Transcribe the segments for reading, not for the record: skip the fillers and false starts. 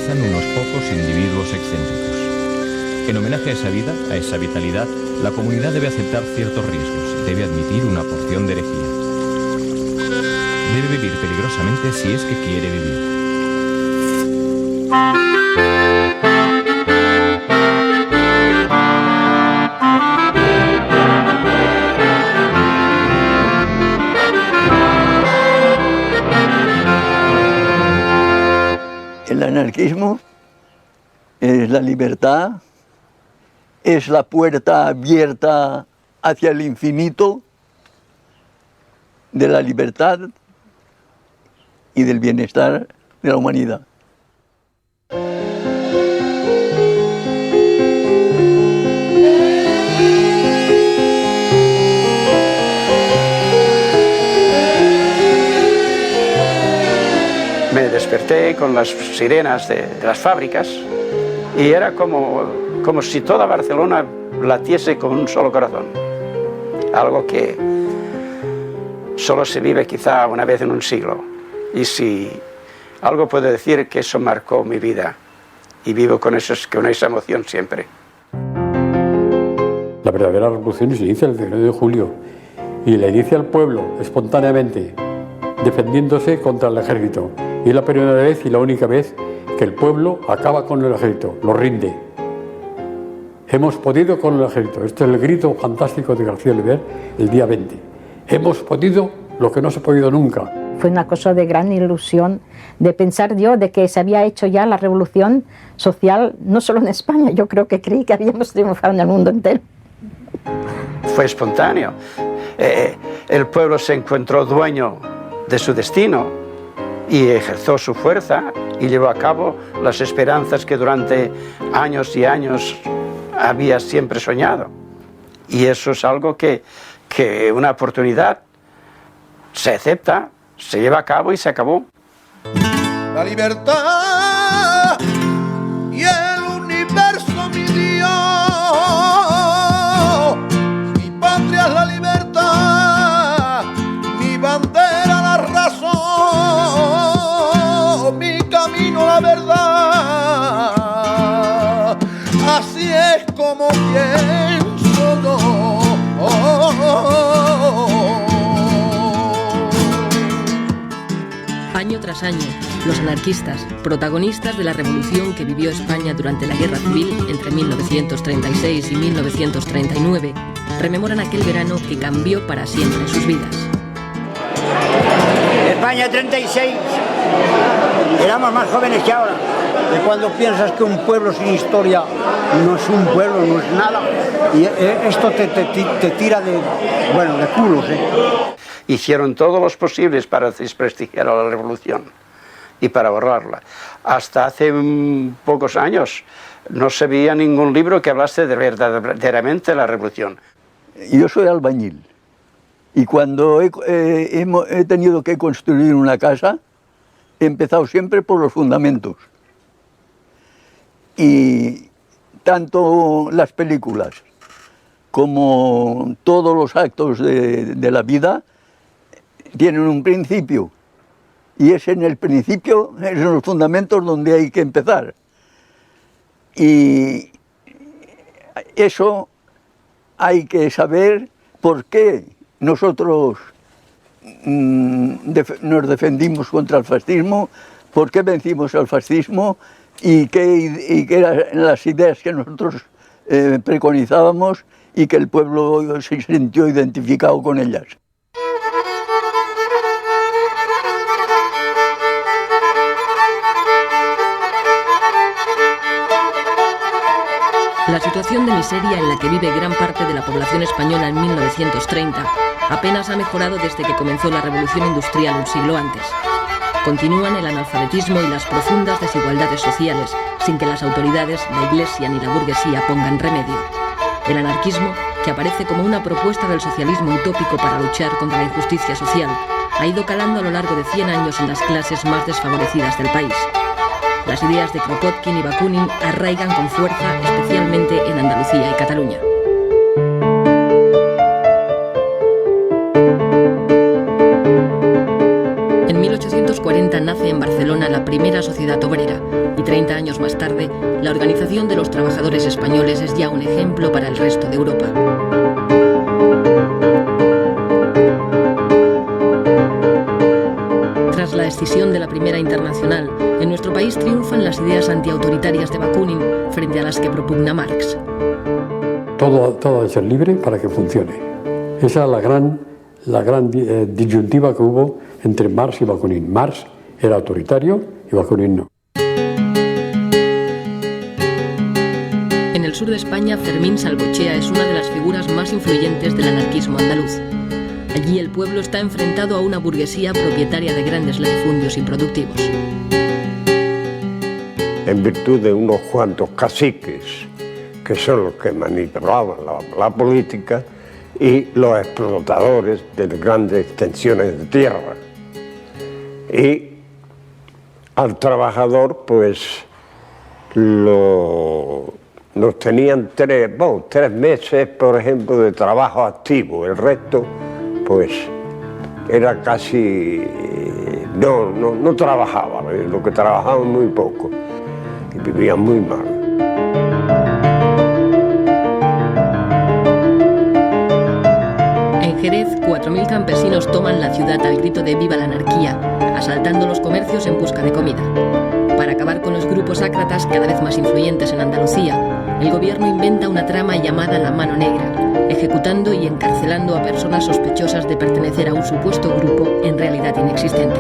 caracterizan unos pocos individuos excéntricos. En homenaje a esa vida, a esa vitalidad, la comunidad debe aceptar ciertos riesgos, debe admitir una porción de herejía. Debe vivir peligrosamente si es que quiere vivir. El anarquismo es la libertad, es la puerta abierta hacia el infinito de la libertad y del bienestar de la humanidad. Me desperté con las sirenas de las fábricas y era como si toda Barcelona latiese con un solo corazón. Algo que solo se vive quizá una vez en un siglo. Y si algo puedo decir, que eso marcó mi vida y vivo con esa emoción siempre. La verdadera revolución se inicia el 19 de julio y la inicia el pueblo espontáneamente, defendiéndose contra el ejército. Y es la primera vez y la única vez que el pueblo acaba con el ejército, lo rinde. Hemos podido con el ejército. Este es el grito fantástico de García Oliver el día 20. Hemos podido lo que no se ha podido nunca. Fue una cosa de gran ilusión, de pensar yo de que se había hecho ya la revolución social, no solo en España, yo creo que creí que habíamos triunfado en el mundo entero. Fue espontáneo. El pueblo se encontró dueño de su destino y ejerció su fuerza y llevó a cabo las esperanzas que durante años y años había siempre soñado. Y eso es algo que una oportunidad se acepta, se lleva a cabo y se acabó. La libertad y el universo, mi Dios. Mi patria es la libertad, mi bandera la razón, mi camino la verdad. Así es como pienso yo. Año tras año, los anarquistas, protagonistas de la revolución que vivió España durante la Guerra Civil entre 1936 y 1939, rememoran aquel verano que cambió para siempre sus vidas. España 36, éramos más jóvenes que ahora. De cuando piensas que un pueblo sin historia no es un pueblo, no es nada, y esto te tira de culos, Hicieron todos los posibles para desprestigiar a la revolución y para borrarla. Hasta hace pocos años no se veía ningún libro que hablase de verdaderamente la revolución. Yo soy albañil y cuando he tenido que construir una casa, he empezado siempre por los fundamentos. Y tanto las películas como todos los actos de la vida tienen un principio, y es en el principio, es en los fundamentos donde hay que empezar. Y eso hay que saber por qué nosotros nos defendimos contra el fascismo, por qué vencimos al fascismo y qué eran las ideas que nosotros preconizábamos y que el pueblo se sintió identificado con ellas. La situación de miseria en la que vive gran parte de la población española en 1930 apenas ha mejorado desde que comenzó la revolución industrial un siglo antes. Continúan el analfabetismo y las profundas desigualdades sociales, sin que las autoridades, la Iglesia ni la burguesía pongan remedio. El anarquismo, que aparece como una propuesta del socialismo utópico para luchar contra la injusticia social, ha ido calando a lo largo de 100 años en las clases más desfavorecidas del país. Las ideas de Kropotkin y Bakunin arraigan con fuerza, especialmente en Andalucía y Cataluña. En 1840 1930 nace en Barcelona la primera sociedad obrera y 30 años más tarde, la Organización de los Trabajadores Españoles es ya un ejemplo para el resto de Europa. Tras la escisión de la Primera Internacional, en nuestro país triunfan las ideas antiautoritarias de Bakunin frente a las que propugna Marx. Todo ha de ser libre para que funcione. Esa es la gran disyuntiva que hubo entre Marx y Bakunin. Marx era autoritario y Bakunin no. En el sur de España, Fermín Salvochea es una de las figuras más influyentes del anarquismo andaluz. Allí el pueblo está enfrentado a una burguesía propietaria de grandes latifundios improductivos. En virtud de unos cuantos caciques, que son los que manipulaban la política, y los explotadores de grandes extensiones de tierra. Y al trabajador, pues, nos tenían 3 meses, por ejemplo, de trabajo activo. El resto, pues, era casi... No trabajaba, lo que trabajaban muy poco y vivían muy mal. En Jerez, 4.000 campesinos toman la ciudad al grito de ¡Viva la anarquía!, asaltando los comercios en busca de comida. Para acabar con los grupos ácratas cada vez más influyentes en Andalucía, el gobierno inventa una trama llamada La Mano Negra, ejecutando y encarcelando a personas sospechosas de pertenecer a un supuesto grupo en realidad inexistente.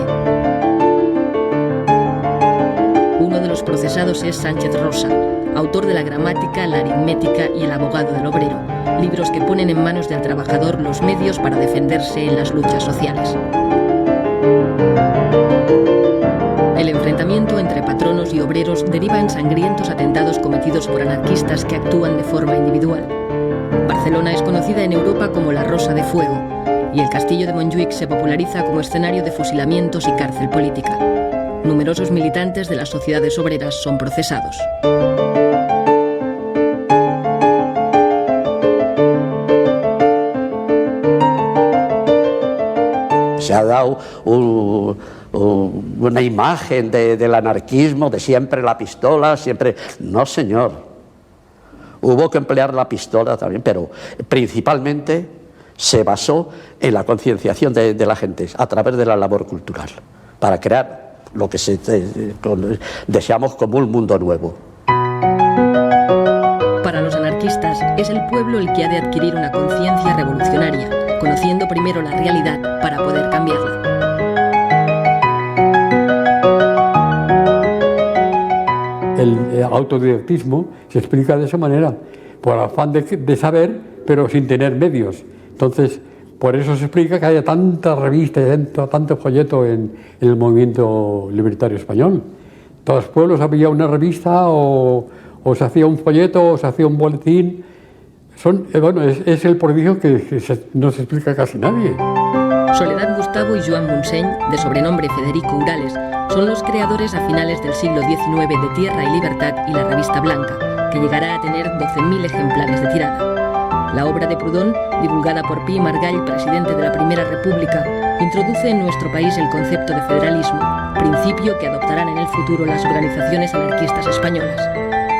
Uno de los procesados es Sánchez Rosa, autor de La Gramática, la Aritmética y El Abogado del Obrero, libros que ponen en manos del trabajador los medios para defenderse en las luchas sociales. El enfrentamiento entre patronos y obreros deriva en sangrientos atentados cometidos por anarquistas que actúan de forma individual. Barcelona es conocida en Europa como la Rosa de Fuego y el castillo de Montjuïc se populariza como escenario de fusilamientos y cárcel política. Numerosos militantes de las sociedades obreras son procesados. Se ha dado una imagen del anarquismo, de siempre la pistola, siempre... No, señor. Hubo que emplear la pistola también, pero principalmente se basó en la concienciación de la gente a través de la labor cultural, para crear lo que deseamos como un mundo nuevo. Para los anarquistas, es el pueblo el que ha de adquirir una conciencia revolucionaria, conociendo primero la realidad para poder cambiarla. El autodidactismo se explica de esa manera, por afán de saber, pero sin tener medios. Entonces, por eso se explica que haya tanta revista y tanto folleto en el movimiento libertario español. En todos los pueblos había una revista o se hacía un folleto o se hacía un boletín. Es el prodigio que no se explica casi nadie. Soledad Gustavo y Joan Montseny, de sobrenombre Federico Urales, son los creadores a finales del siglo XIX de Tierra y Libertad y la revista Blanca, que llegará a tener 12.000 ejemplares de tirada. La obra de Proudhon, divulgada por Pi Margall, presidente de la Primera República, introduce en nuestro país el concepto de federalismo, principio que adoptarán en el futuro las organizaciones anarquistas españolas.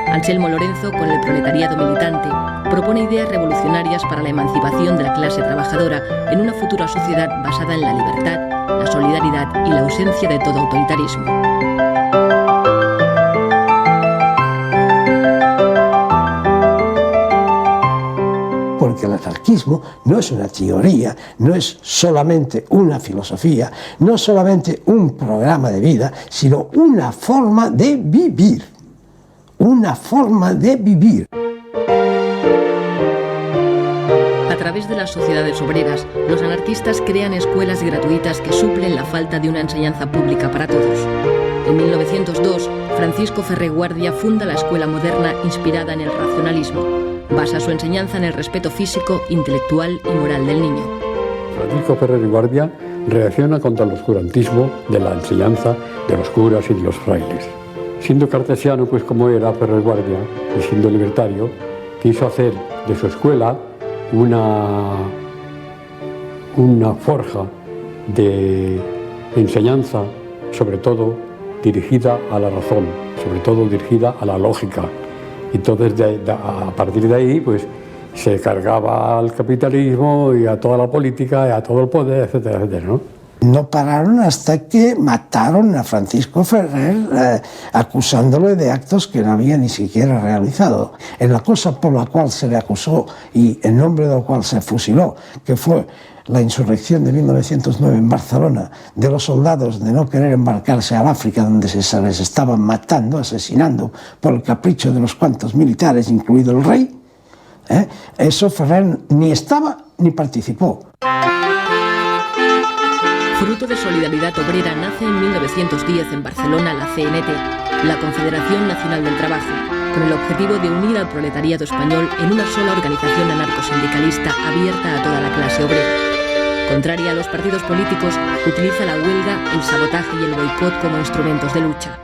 Anselmo Lorenzo, con el proletariado militante, propone ideas revolucionarias para la emancipación de la clase trabajadora en una futura sociedad basada en la libertad, la solidaridad y la ausencia de todo autoritarismo. Porque el anarquismo no es una teoría, no es solamente una filosofía, no es solamente un programa de vida, sino una forma de vivir. Una forma de vivir. A través de las sociedades obreras, los anarquistas crean escuelas gratuitas que suplen la falta de una enseñanza pública para todos. En 1902, Francisco Ferrer Guardia funda la escuela moderna inspirada en el racionalismo. Basa su enseñanza en el respeto físico, intelectual y moral del niño. Francisco Ferrer Guardia reacciona contra el oscurantismo de la enseñanza de los curas y de los frailes. Siendo cartesiano, pues como era Ferrer Guardia, y siendo libertario, quiso hacer de su escuela una forja de enseñanza sobre todo dirigida a la razón, sobre todo dirigida a la lógica. Entonces, a partir de ahí, pues se cargaba al capitalismo y a toda la política y a todo el poder, etcétera, etcétera, ¿no? No pararon hasta que mataron a Francisco Ferrer, acusándole de actos que no había ni siquiera realizado. En la cosa por la cual se le acusó y en nombre de la cual se fusiló, que fue la insurrección de 1909 en Barcelona, de los soldados de no querer embarcarse al África, donde se les estaban matando, asesinando por el capricho de los cuantos militares, incluido el rey, eso Ferrer ni estaba ni participó. Fruto de Solidaridad Obrera nace en 1910 en Barcelona la CNT, la Confederación Nacional del Trabajo, con el objetivo de unir al proletariado español en una sola organización anarcosindicalista abierta a toda la clase obrera. Contraria a los partidos políticos, utiliza la huelga, el sabotaje y el boicot como instrumentos de lucha.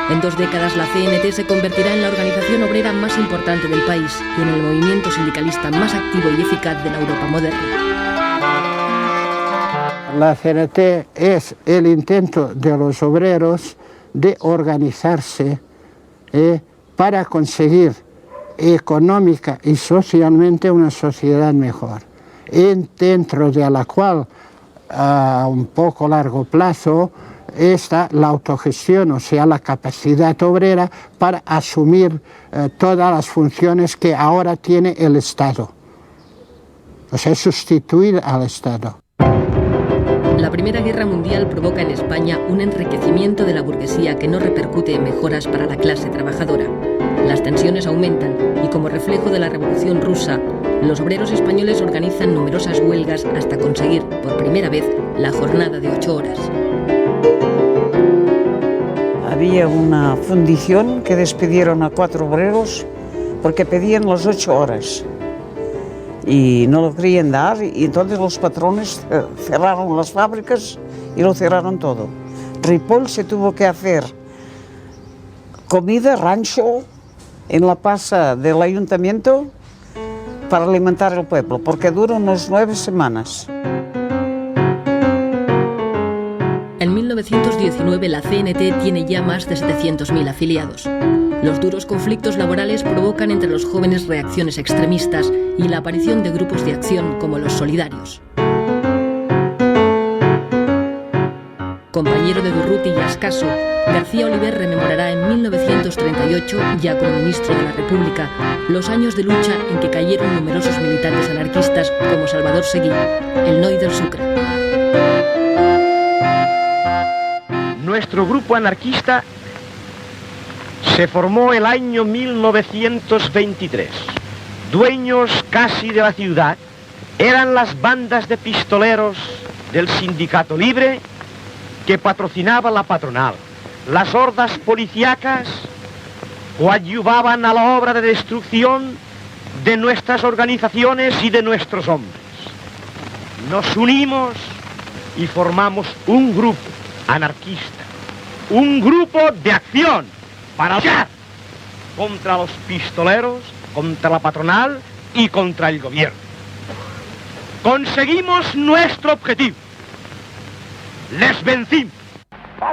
En 2 décadas la CNT se convertirá en la organización obrera más importante del país y en el movimiento sindicalista más activo y eficaz de la Europa moderna. La CNT es el intento de los obreros de organizarse para conseguir económica y socialmente una sociedad mejor, dentro de la cual a un poco largo plazo está la autogestión, o sea, la capacidad obrera para asumir todas las funciones que ahora tiene el Estado, o sea, sustituir al Estado. La Primera Guerra Mundial provoca en España un enriquecimiento de la burguesía que no repercute en mejoras para la clase trabajadora. Las tensiones aumentan y, como reflejo de la Revolución Rusa, los obreros españoles organizan numerosas huelgas hasta conseguir, por primera vez, la jornada de 8 horas. Había una fundición que despidieron a 4 obreros porque pedían las 8 horas. Y no lo querían dar, y entonces los patrones cerraron las fábricas y lo cerraron todo. Ripoll se tuvo que hacer comida, rancho, en la plaza del ayuntamiento para alimentar al pueblo, porque duró unas 9 semanas. En 1919 la CNT tiene ya más de 700.000 afiliados. Los duros conflictos laborales provocan entre los jóvenes reacciones extremistas y la aparición de grupos de acción como los solidarios. Compañero de Durruti y Ascaso, García Oliver rememorará en 1938, ya como ministro de la República, los años de lucha en que cayeron numerosos militantes anarquistas como Salvador Seguí, el Noi del Sucre. Nuestro grupo anarquista se formó el año 1923. Dueños casi de la ciudad eran las bandas de pistoleros del Sindicato Libre que patrocinaba la patronal. Las hordas policíacas coadyuvaban a la obra de destrucción de nuestras organizaciones y de nuestros hombres. Nos unimos y formamos un grupo anarquista, un grupo de acción para luchar contra los pistoleros, contra la patronal y contra el gobierno. Conseguimos nuestro objetivo. Les vencimos.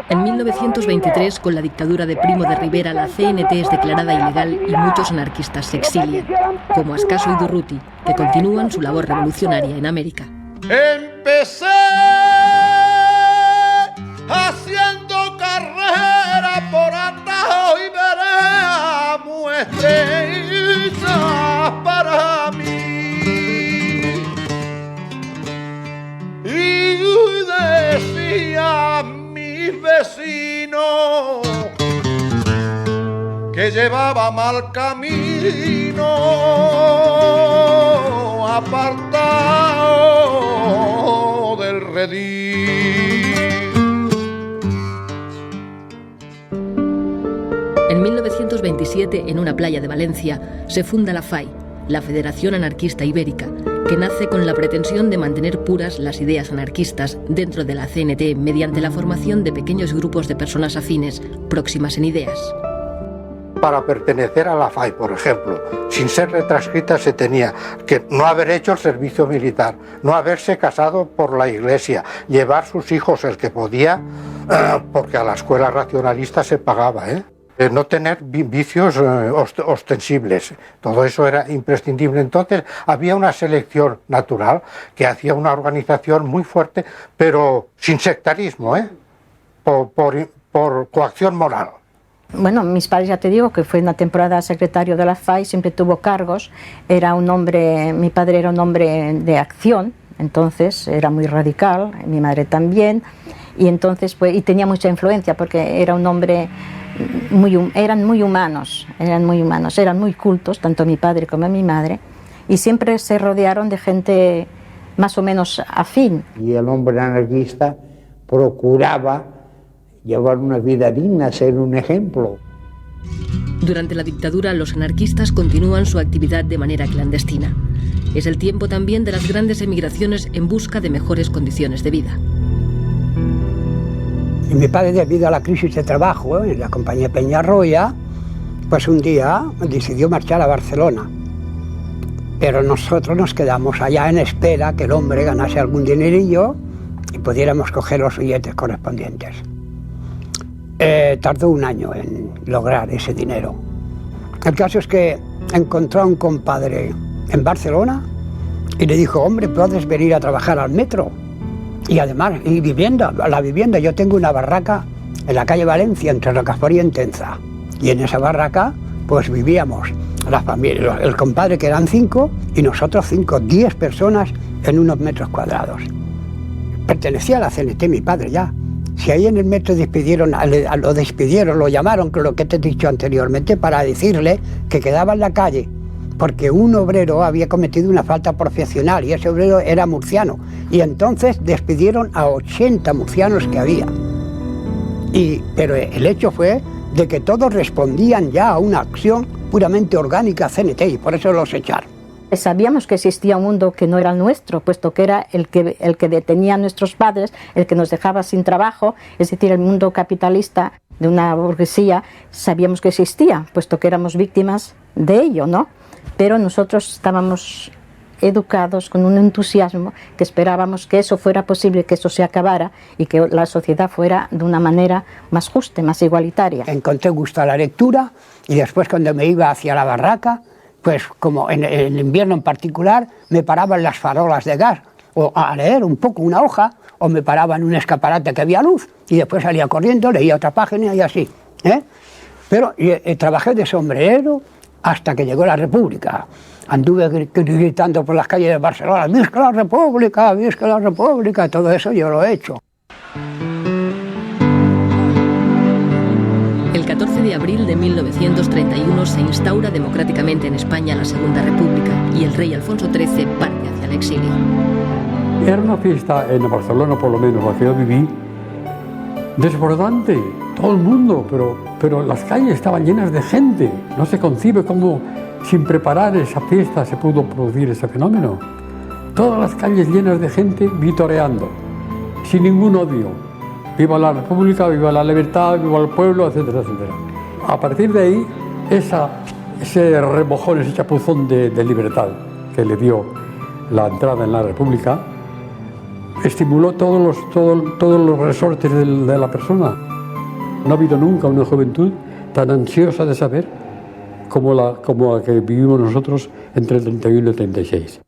En 1923, con la dictadura de Primo de Rivera, la CNT es declarada ilegal y muchos anarquistas se exilian, como Ascaso y Durruti, que continúan su labor revolucionaria en América. Empecé haciendo carrera por atajo y vereda, muestrellas para mí. Y decía mi vecino que llevaba mal camino, apartado del redil. En 1927, en una playa de Valencia, se funda la FAI, la Federación Anarquista Ibérica, que nace con la pretensión de mantener puras las ideas anarquistas dentro de la CNT mediante la formación de pequeños grupos de personas afines, próximas en ideas. Para pertenecer a la FAI, por ejemplo, sin ser retranscrita, se tenía que no haber hecho el servicio militar, no haberse casado por la Iglesia, llevar sus hijos, el que podía, porque a la escuela racionalista se pagaba, no tener vicios ostensibles, todo eso era imprescindible. Entonces había una selección natural que hacía una organización muy fuerte, pero sin sectarismo, por coacción moral. Bueno, mis padres, ya te digo, que fue una temporada secretario de la FAI, siempre tuvo cargos, era un hombre, mi padre era un hombre de acción, entonces era muy radical, mi madre también, y entonces pues, y tenía mucha influencia porque era un hombre eran muy humanos, eran muy cultos, tanto mi padre como mi madre, y siempre se rodearon de gente más o menos afín. Y el hombre anarquista procuraba llevar una vida digna, ser un ejemplo. Durante la dictadura, los anarquistas continúan su actividad de manera clandestina. Es el tiempo también de las grandes emigraciones en busca de mejores condiciones de vida. Y mi padre, debido a la crisis de trabajo en la compañía Peñarroya, pues un día decidió marchar a Barcelona. Pero nosotros nos quedamos allá en espera que el hombre ganase algún dinerillo y pudiéramos coger los billetes correspondientes. Tardó un año en lograr ese dinero. El caso es que encontró a un compadre en Barcelona y le dijo: hombre, puedes venir a trabajar al metro. Y además, la vivienda, yo tengo una barraca en la calle Valencia, entre Rocafort y Entenza. Y en esa barraca, pues vivíamos la familia, el compadre, que eran 5, y nosotros 5, 10 personas en unos metros cuadrados. Pertenecía a la CNT mi padre ya. Si ahí en el metro lo llamaron, con lo que te he dicho anteriormente, para decirle que quedaba en la calle, porque un obrero había cometido una falta profesional y ese obrero era murciano. Y entonces despidieron a 80 murcianos que había. Pero el hecho fue de que todos respondían ya a una acción puramente orgánica CNT y por eso los echaron. Sabíamos que existía un mundo que no era el nuestro, puesto que era el que detenía a nuestros padres, el que nos dejaba sin trabajo, es decir, el mundo capitalista de una burguesía, sabíamos que existía, puesto que éramos víctimas de ello, ¿no? Pero nosotros estábamos educados con un entusiasmo que esperábamos que eso fuera posible, que eso se acabara y que la sociedad fuera de una manera más justa, más igualitaria. Encontré gusto a la lectura y después, cuando me iba hacia la barraca, pues como en el invierno en particular, me paraba en las farolas de gas o a leer un poco una hoja, o me paraba en un escaparate que había luz y después salía corriendo, leía otra página y así, Pero trabajé de sombrerero hasta que llegó la República. Anduve gritando por las calles de Barcelona: ¡Visca la República! ¡Visca la República! Todo eso yo lo he hecho. El 14 de abril de 1931 se instaura democráticamente en España la Segunda República y el rey Alfonso XIII parte hacia el exilio. Era una fiesta en Barcelona, por lo menos la que yo viví, desbordante, todo el mundo, pero las calles estaban llenas de gente. No se concibe cómo sin preparar esa fiesta se pudo producir ese fenómeno. Todas las calles llenas de gente vitoreando, sin ningún odio. Viva la República, viva la libertad, viva el pueblo, etcétera, etcétera. A partir de ahí, ese remojón, ese chapuzón de libertad que le dio la entrada en la República, estimuló todos los resortes de la persona. No ha habido nunca una juventud tan ansiosa de saber como la que vivimos nosotros entre el 31 y el 36.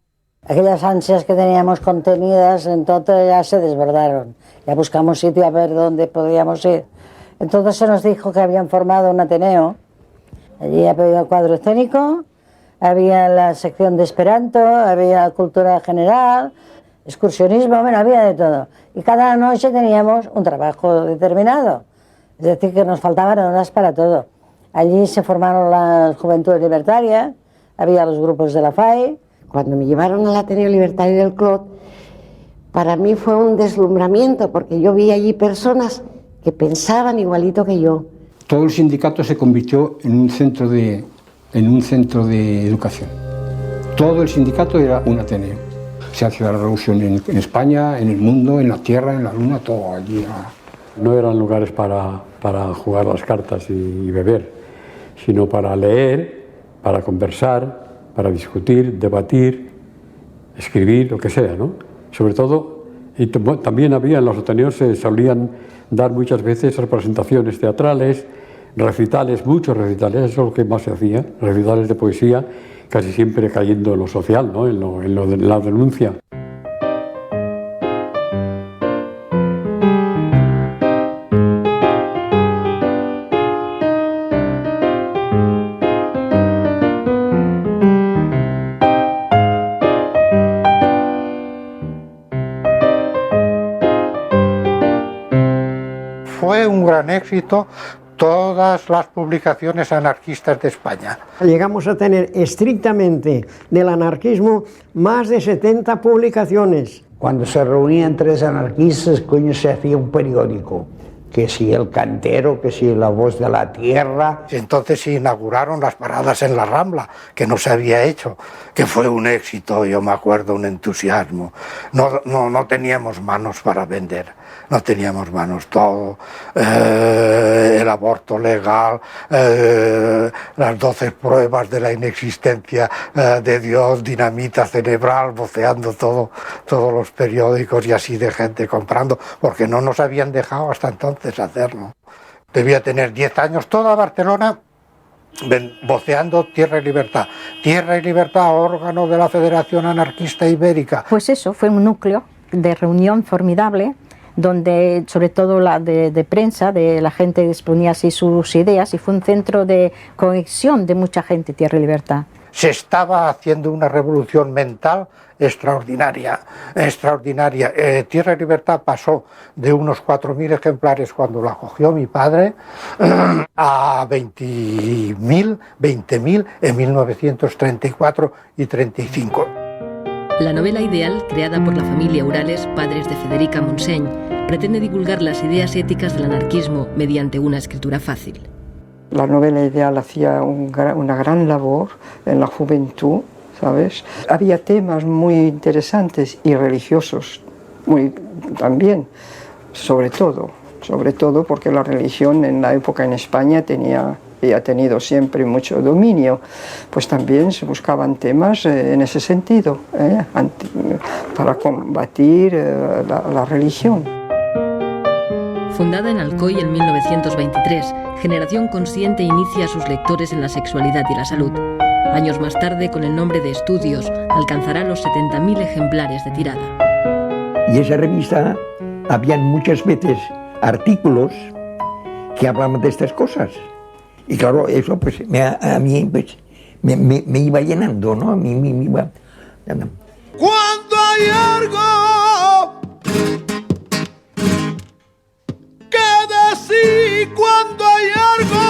Aquellas ansias que teníamos contenidas, entonces ya se desbordaron. Ya buscamos sitio a ver dónde podíamos ir. Entonces se nos dijo que habían formado un Ateneo. Allí había el cuadro escénico, había la sección de Esperanto, había cultura general, excursionismo, bueno, había de todo. Y cada noche teníamos un trabajo determinado. Es decir, que nos faltaban horas para todo. Allí se formaron las Juventudes Libertarias, había los grupos de la FAI. Cuando me llevaron al Ateneo Libertario del Clot, para mí fue un deslumbramiento, porque yo vi allí personas que pensaban igualito que yo. Todo el sindicato se convirtió en un centro de educación. Todo el sindicato era un Ateneo. Se hacía la revolución en España, en el mundo, en la tierra, en la luna, todo allí. No eran lugares para jugar las cartas y beber, sino para leer, para conversar, para discutir, debatir, escribir, lo que sea, ¿no? Sobre todo Y también había en los Ateneos, se solían dar muchas veces representaciones teatrales, recitales, muchos recitales, eso es lo que más se hacía, recitales de poesía, casi siempre cayendo en lo social, ¿no? en lo de la denuncia. Fue un gran éxito todas las publicaciones anarquistas de España. Llegamos a tener estrictamente del anarquismo más de 70 publicaciones. Cuando se reunían tres anarquistas, coño, se hacía un periódico. Que si El Cantero, que si La Voz de la Tierra. Entonces se inauguraron las paradas en la Rambla, que no se había hecho, que fue un éxito, yo me acuerdo, un entusiasmo. No teníamos manos para vender, no teníamos manos, todo, el aborto legal, las 12 pruebas de la inexistencia de Dios, dinamita cerebral, voceando todos los periódicos y así de gente comprando, porque no nos habían dejado hasta entonces hacerlo. Debía tener 10 años, toda Barcelona voceando Tierra y Libertad. Tierra y Libertad, órgano de la Federación Anarquista Ibérica. Pues eso, fue un núcleo de reunión formidable, donde sobre todo la de prensa, de la gente exponía así sus ideas, y fue un centro de conexión de mucha gente, Tierra y Libertad. Se estaba haciendo una revolución mental extraordinaria. Tierra y Libertad pasó de unos 4.000 ejemplares cuando la cogió mi padre a 20.000 en 1934 y 35. La novela ideal, creada por la familia Urales, padres de Federica Montseny, pretende divulgar las ideas éticas del anarquismo mediante una escritura fácil. La novela ideal hacía una gran labor en la juventud, ¿sabes? Había temas muy interesantes y religiosos también, sobre todo porque la religión en la época en España ha tenido siempre mucho dominio, pues también se buscaban temas en ese sentido, para combatir la religión. Fundada en Alcoy en 1923, Generación Consciente inicia a sus lectores en la sexualidad y la salud. Años más tarde, con el nombre de Estudios, alcanzará los 70.000 ejemplares de tirada. Y esa revista, habían muchas veces artículos que hablaban de estas cosas. Y claro, eso pues a mí pues, me iba llenando, ¿no? A mí me iba... Cuando hay algo que decir, cuando hay algo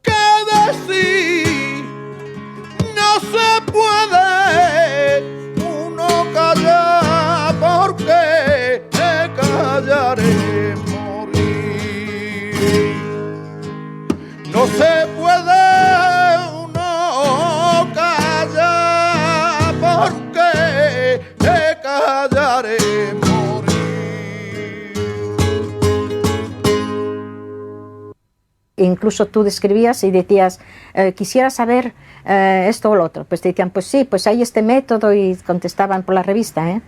que decir, no se puede uno callar, porque callar es morir. No se puede uno callar, porque callar es Incluso tú describías y decías, quisiera saber esto o lo otro. Pues te decían, pues sí, pues hay este método, y contestaban por la revista,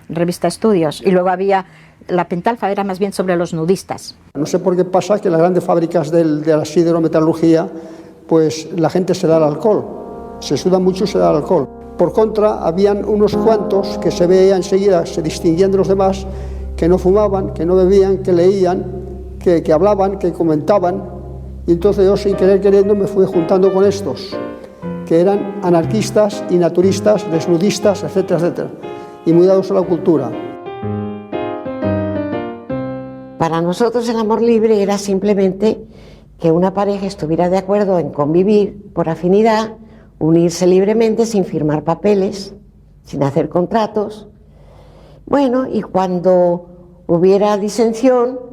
revista Estudios. Y luego había, la Pentalfa era más bien sobre los nudistas. No sé por qué pasa que en las grandes fábricas de la siderometalurgia, pues la gente se da al alcohol. Se suda mucho y se da al alcohol. Por contra, habían unos cuantos que se veía enseguida, se distinguían de los demás, que no fumaban, que no bebían, que leían, que hablaban, que comentaban. Y entonces yo, sin querer queriendo, me fui juntando con estos, que eran anarquistas y naturistas, desnudistas, etcétera, etcétera, y muy dados a la cultura. Para nosotros el amor libre era simplemente que una pareja estuviera de acuerdo en convivir por afinidad, unirse libremente sin firmar papeles, sin hacer contratos. Bueno, y cuando hubiera disensión,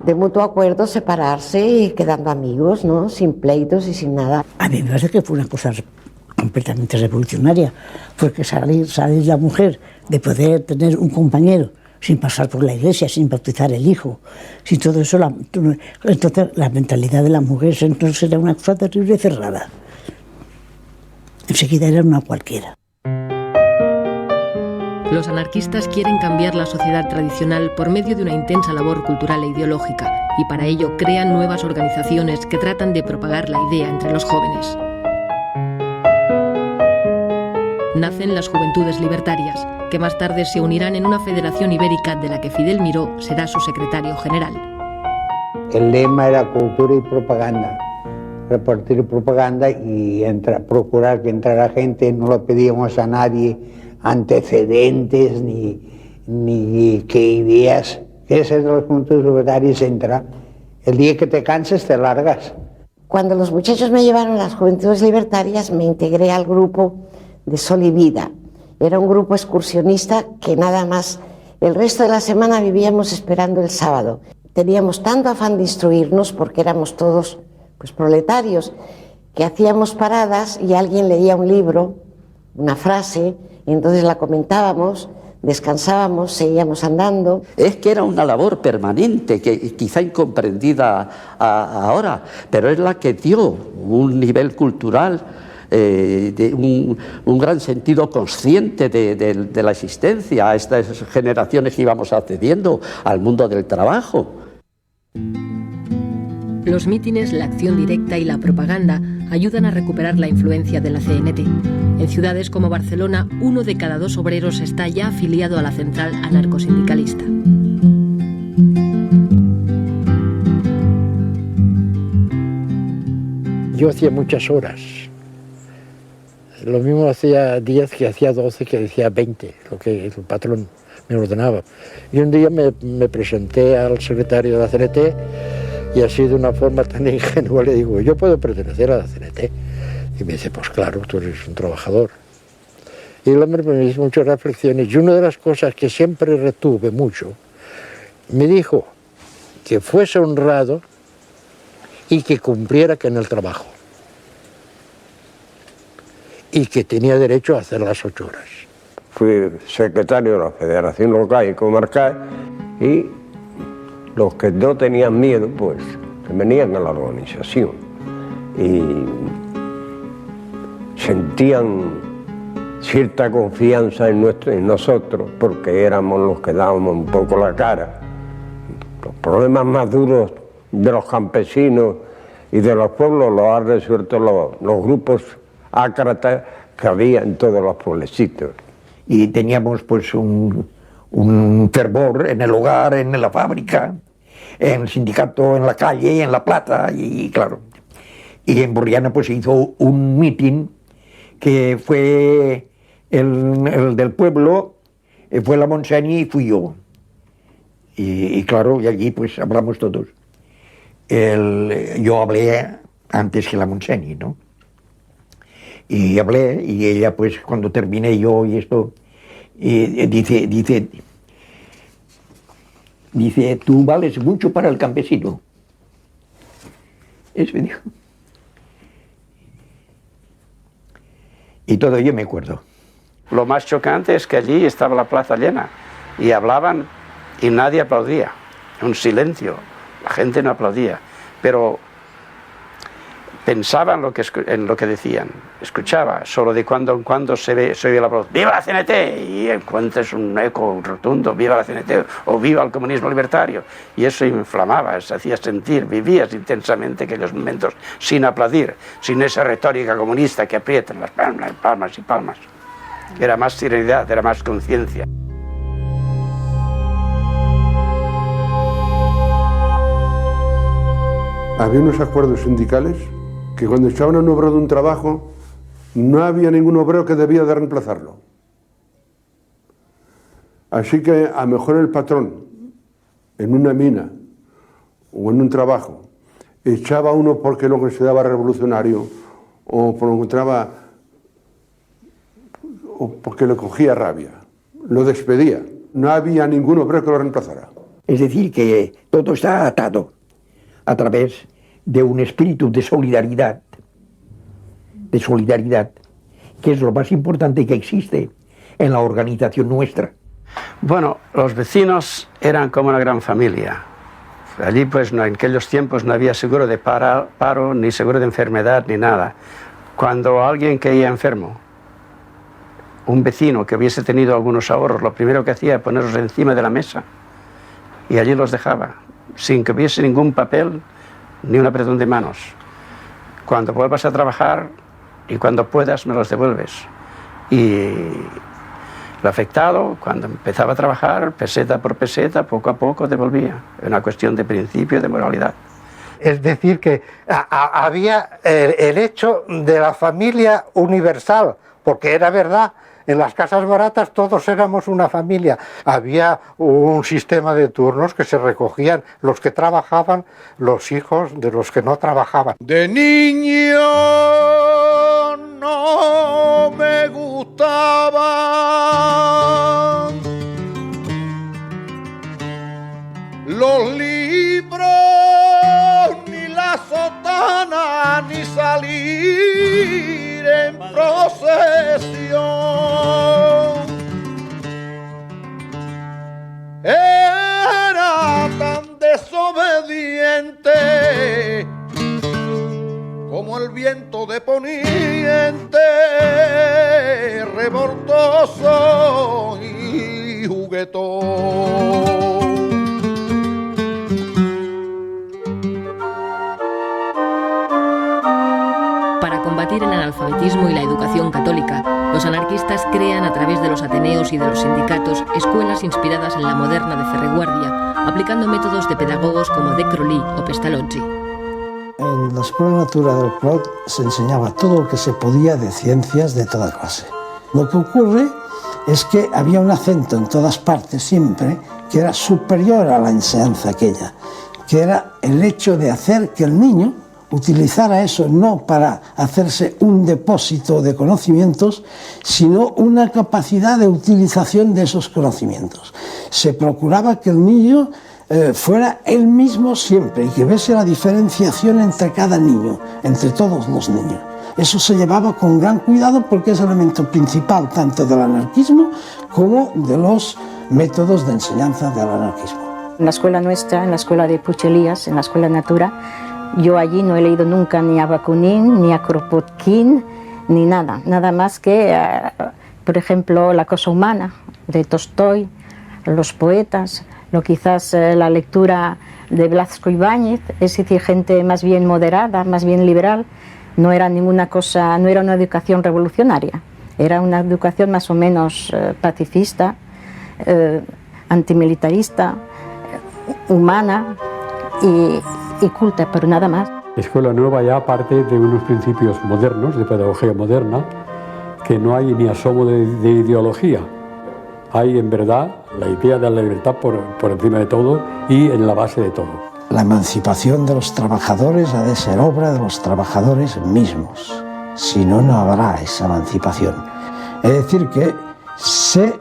de mutuo acuerdo, separarse y quedando amigos, ¿no? Sin pleitos y sin nada. A mí me parece que fue una cosa completamente revolucionaria, porque salir la mujer de poder tener un compañero sin pasar por la iglesia, sin bautizar el hijo, sin todo eso, entonces la mentalidad de la mujer entonces era una cosa terrible y cerrada. Enseguida era una cualquiera. Los anarquistas quieren cambiar la sociedad tradicional por medio de una intensa labor cultural e ideológica, y para ello crean nuevas organizaciones que tratan de propagar la idea entre los jóvenes. Nacen las Juventudes Libertarias, que más tarde se unirán en una federación ibérica de la que Fidel Miró será su secretario general. El lema era cultura y propaganda, repartir propaganda y procurar que entrara gente. No le pedíamos a nadie antecedentes ni qué ideas. ¿Quieres ser de los Juventudes Libertarias? Entra. El día que te canses te largas. Cuando los muchachos me llevaron a las Juventudes Libertarias me integré al grupo de Sol y Vida. Era un grupo excursionista que nada más el resto de la semana vivíamos esperando el sábado. Teníamos tanto afán de instruirnos porque éramos todos pues proletarios, que hacíamos paradas y alguien leía un libro, una frase, y entonces la comentábamos, descansábamos, seguíamos andando. Es que era una labor permanente, que quizá incomprendida ahora, pero es la que dio un nivel cultural, de un gran sentido consciente de la existencia a estas generaciones que íbamos accediendo al mundo del trabajo. Los mítines, la acción directa y la propaganda ayudan a recuperar la influencia de la CNT. En ciudades como Barcelona, 1 de cada 2 obreros está ya afiliado a la central anarcosindicalista. Yo hacía muchas horas. Lo mismo hacía 10 que hacía 12 que decía 20, lo que el patrón me ordenaba. Y un día me presenté al secretario de la CNT y así de una forma tan ingenua le digo, yo puedo pertenecer a la CNT. Y me dice, pues claro, tú eres un trabajador. Y el hombre me hizo muchas reflexiones y una de las cosas que siempre retuve mucho, me dijo que fuese honrado y que cumpliera en el trabajo. Y que tenía derecho a hacer las 8 horas. Fui secretario de la Federación Local y Comarcal y los que no tenían miedo, pues, se venían a la organización y sentían cierta confianza en nosotros porque éramos los que dábamos un poco la cara. Los problemas más duros de los campesinos y de los pueblos los han resuelto los grupos ácratas que había en todos los pueblecitos. Y teníamos pues un fervor en el hogar, en la fábrica, en el sindicato, en la calle, en La Plata, y claro. Y en Borriana pues se hizo un mitin que fue el del pueblo, fue la Montseny y fui yo. Y claro, y allí pues hablamos todos. Yo hablé antes que la Montseny, ¿no? Y hablé, y ella pues cuando terminé yo y esto, dice, tú vales mucho para el campesino. Eso me dijo. Y todo yo me acuerdo. Lo más chocante es que allí estaba la plaza llena y hablaban y nadie aplaudía, un silencio, la gente no aplaudía, pero pensaba en lo que decían, escuchaba, solo de cuando en cuando se oía la voz, ¡viva la CNT! Y encuentras un eco rotundo, ¡viva la CNT! O ¡viva el comunismo libertario! Y eso inflamaba, se hacía sentir, vivías intensamente aquellos momentos sin aplaudir, sin esa retórica comunista que aprietan las palmas, palmas y palmas. Era más serenidad, era más conciencia. Había unos acuerdos sindicales que cuando echaban a un obrero de un trabajo, no había ningún obrero que debía de reemplazarlo. Así que a lo mejor el patrón, en una mina o en un trabajo, echaba a uno porque lo consideraba revolucionario o porque le cogía rabia, lo despedía. No había ningún obrero que lo reemplazara. Es decir, que todo está atado a través de un espíritu de solidaridad, que es lo más importante que existe en la organización nuestra. Bueno, los vecinos eran como una gran familia. Allí, pues, en aquellos tiempos no había seguro de paro, ni seguro de enfermedad, ni nada. Cuando alguien caía enfermo, un vecino que hubiese tenido algunos ahorros, lo primero que hacía era ponerlos encima de la mesa y allí los dejaba, sin que hubiese ningún papel ni un apretón de manos. Cuando vuelvas a trabajar y cuando puedas me los devuelves. Y el afectado, cuando empezaba a trabajar, peseta por peseta, poco a poco devolvía. Era una cuestión de principio, de moralidad. Es decir, que había el hecho de la familia universal, porque era verdad, en las casas baratas todos éramos una familia. Había un sistema de turnos que se recogían los que trabajaban, los hijos de los que no trabajaban. De niño no me gustaban los libros, ni la sotana, ni salir en procesión. Era tan desobediente como el viento de poniente, revoltoso y juguetón. Para combatir el analfabetismo y la educación católica, los anarquistas crean a través de los ateneos y de los sindicatos escuelas inspiradas en la moderna de Ferreguardia, aplicando métodos de pedagogos como De Crolí o Pestalozzi. En la Escuela Natura del Clot se enseñaba todo lo que se podía de ciencias de toda clase. Lo que ocurre es que había un acento en todas partes siempre que era superior a la enseñanza aquella, que era el hecho de hacer que el niño utilizara eso no para hacerse un depósito de conocimientos, sino una capacidad de utilización de esos conocimientos. Se procuraba que el niño fuera él mismo siempre y que viese la diferenciación entre cada niño, entre todos los niños. Eso se llevaba con gran cuidado porque es el elemento principal tanto del anarquismo como de los métodos de enseñanza del anarquismo. En la escuela nuestra, en la escuela de Puchelías, en la escuela Natura, yo allí no he leído nunca ni a Bakunin, ni a Kropotkin, ni nada. Nada más que, por ejemplo, La cosa humana, de Tolstoy, los poetas, quizás la lectura de Blasco Ibáñez, es decir, gente más bien moderada, más bien liberal. No era ninguna cosa, no era una educación revolucionaria, era una educación más o menos pacifista, antimilitarista, humana y culta, pero nada más. Escuela Nueva ya parte de unos principios modernos, de pedagogía moderna, que no hay ni asomo de ideología. Hay en verdad la idea de la libertad por encima de todo y en la base de todo. La emancipación de los trabajadores ha de ser obra de los trabajadores mismos, si no, no habrá esa emancipación. Es decir, que se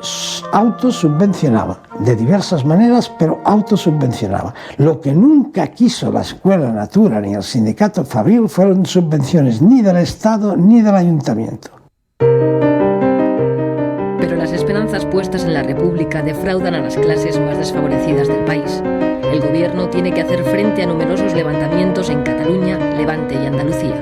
autosubvencionaba de diversas maneras, pero autosubvencionaba. Lo que nunca quiso la Escuela Natura ni el sindicato Fabril fueron subvenciones ni del Estado ni del Ayuntamiento. Pero las esperanzas puestas en la República defraudan a las clases más desfavorecidas del país. El gobierno tiene que hacer frente a numerosos levantamientos en Cataluña, Levante y Andalucía.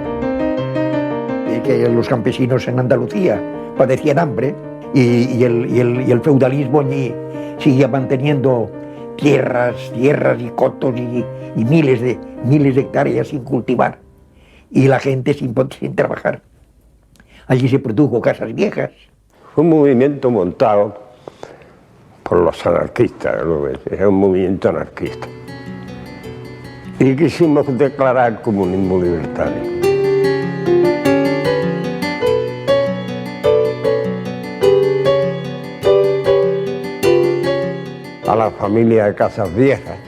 Que los campesinos en Andalucía padecían hambre y el feudalismo allí seguía manteniendo tierras y cotos y miles de hectáreas sin cultivar y la gente sin trabajar. Allí se produjo casas viejas. Fue un movimiento montado por los anarquistas, era un movimiento anarquista. Y quisimos declarar comunismo libertario. A la familia de Casas Viejas,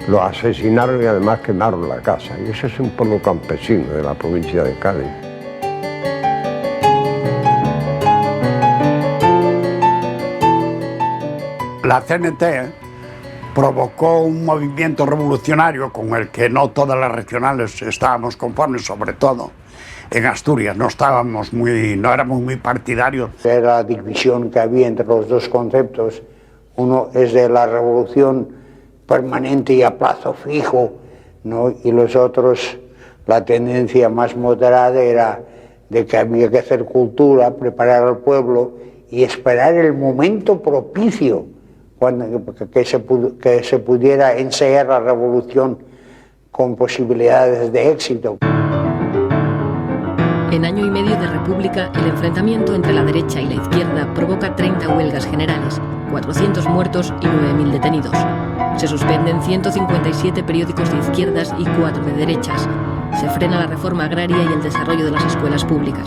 los asesinaron y además quemaron la casa. Y ese es un pueblo campesino de la provincia de Cádiz. La CNT provocó un movimiento revolucionario con el que no todas las regionales estábamos conformes, sobre todo en Asturias no éramos muy partidarios. Era la división que había entre los dos conceptos. Uno es de la revolución permanente y a plazo fijo, ¿no? Y los otros, la tendencia más moderada era de que había que hacer cultura, preparar al pueblo y esperar el momento propicio que se pudiera ensayar la revolución con posibilidades de éxito. En año y medio de república, el enfrentamiento entre la derecha y la izquierda provoca 30 huelgas generales, 400 muertos y 9.000 detenidos. Se suspenden 157 periódicos de izquierdas y 4 de derechas. Se frena la reforma agraria y el desarrollo de las escuelas públicas.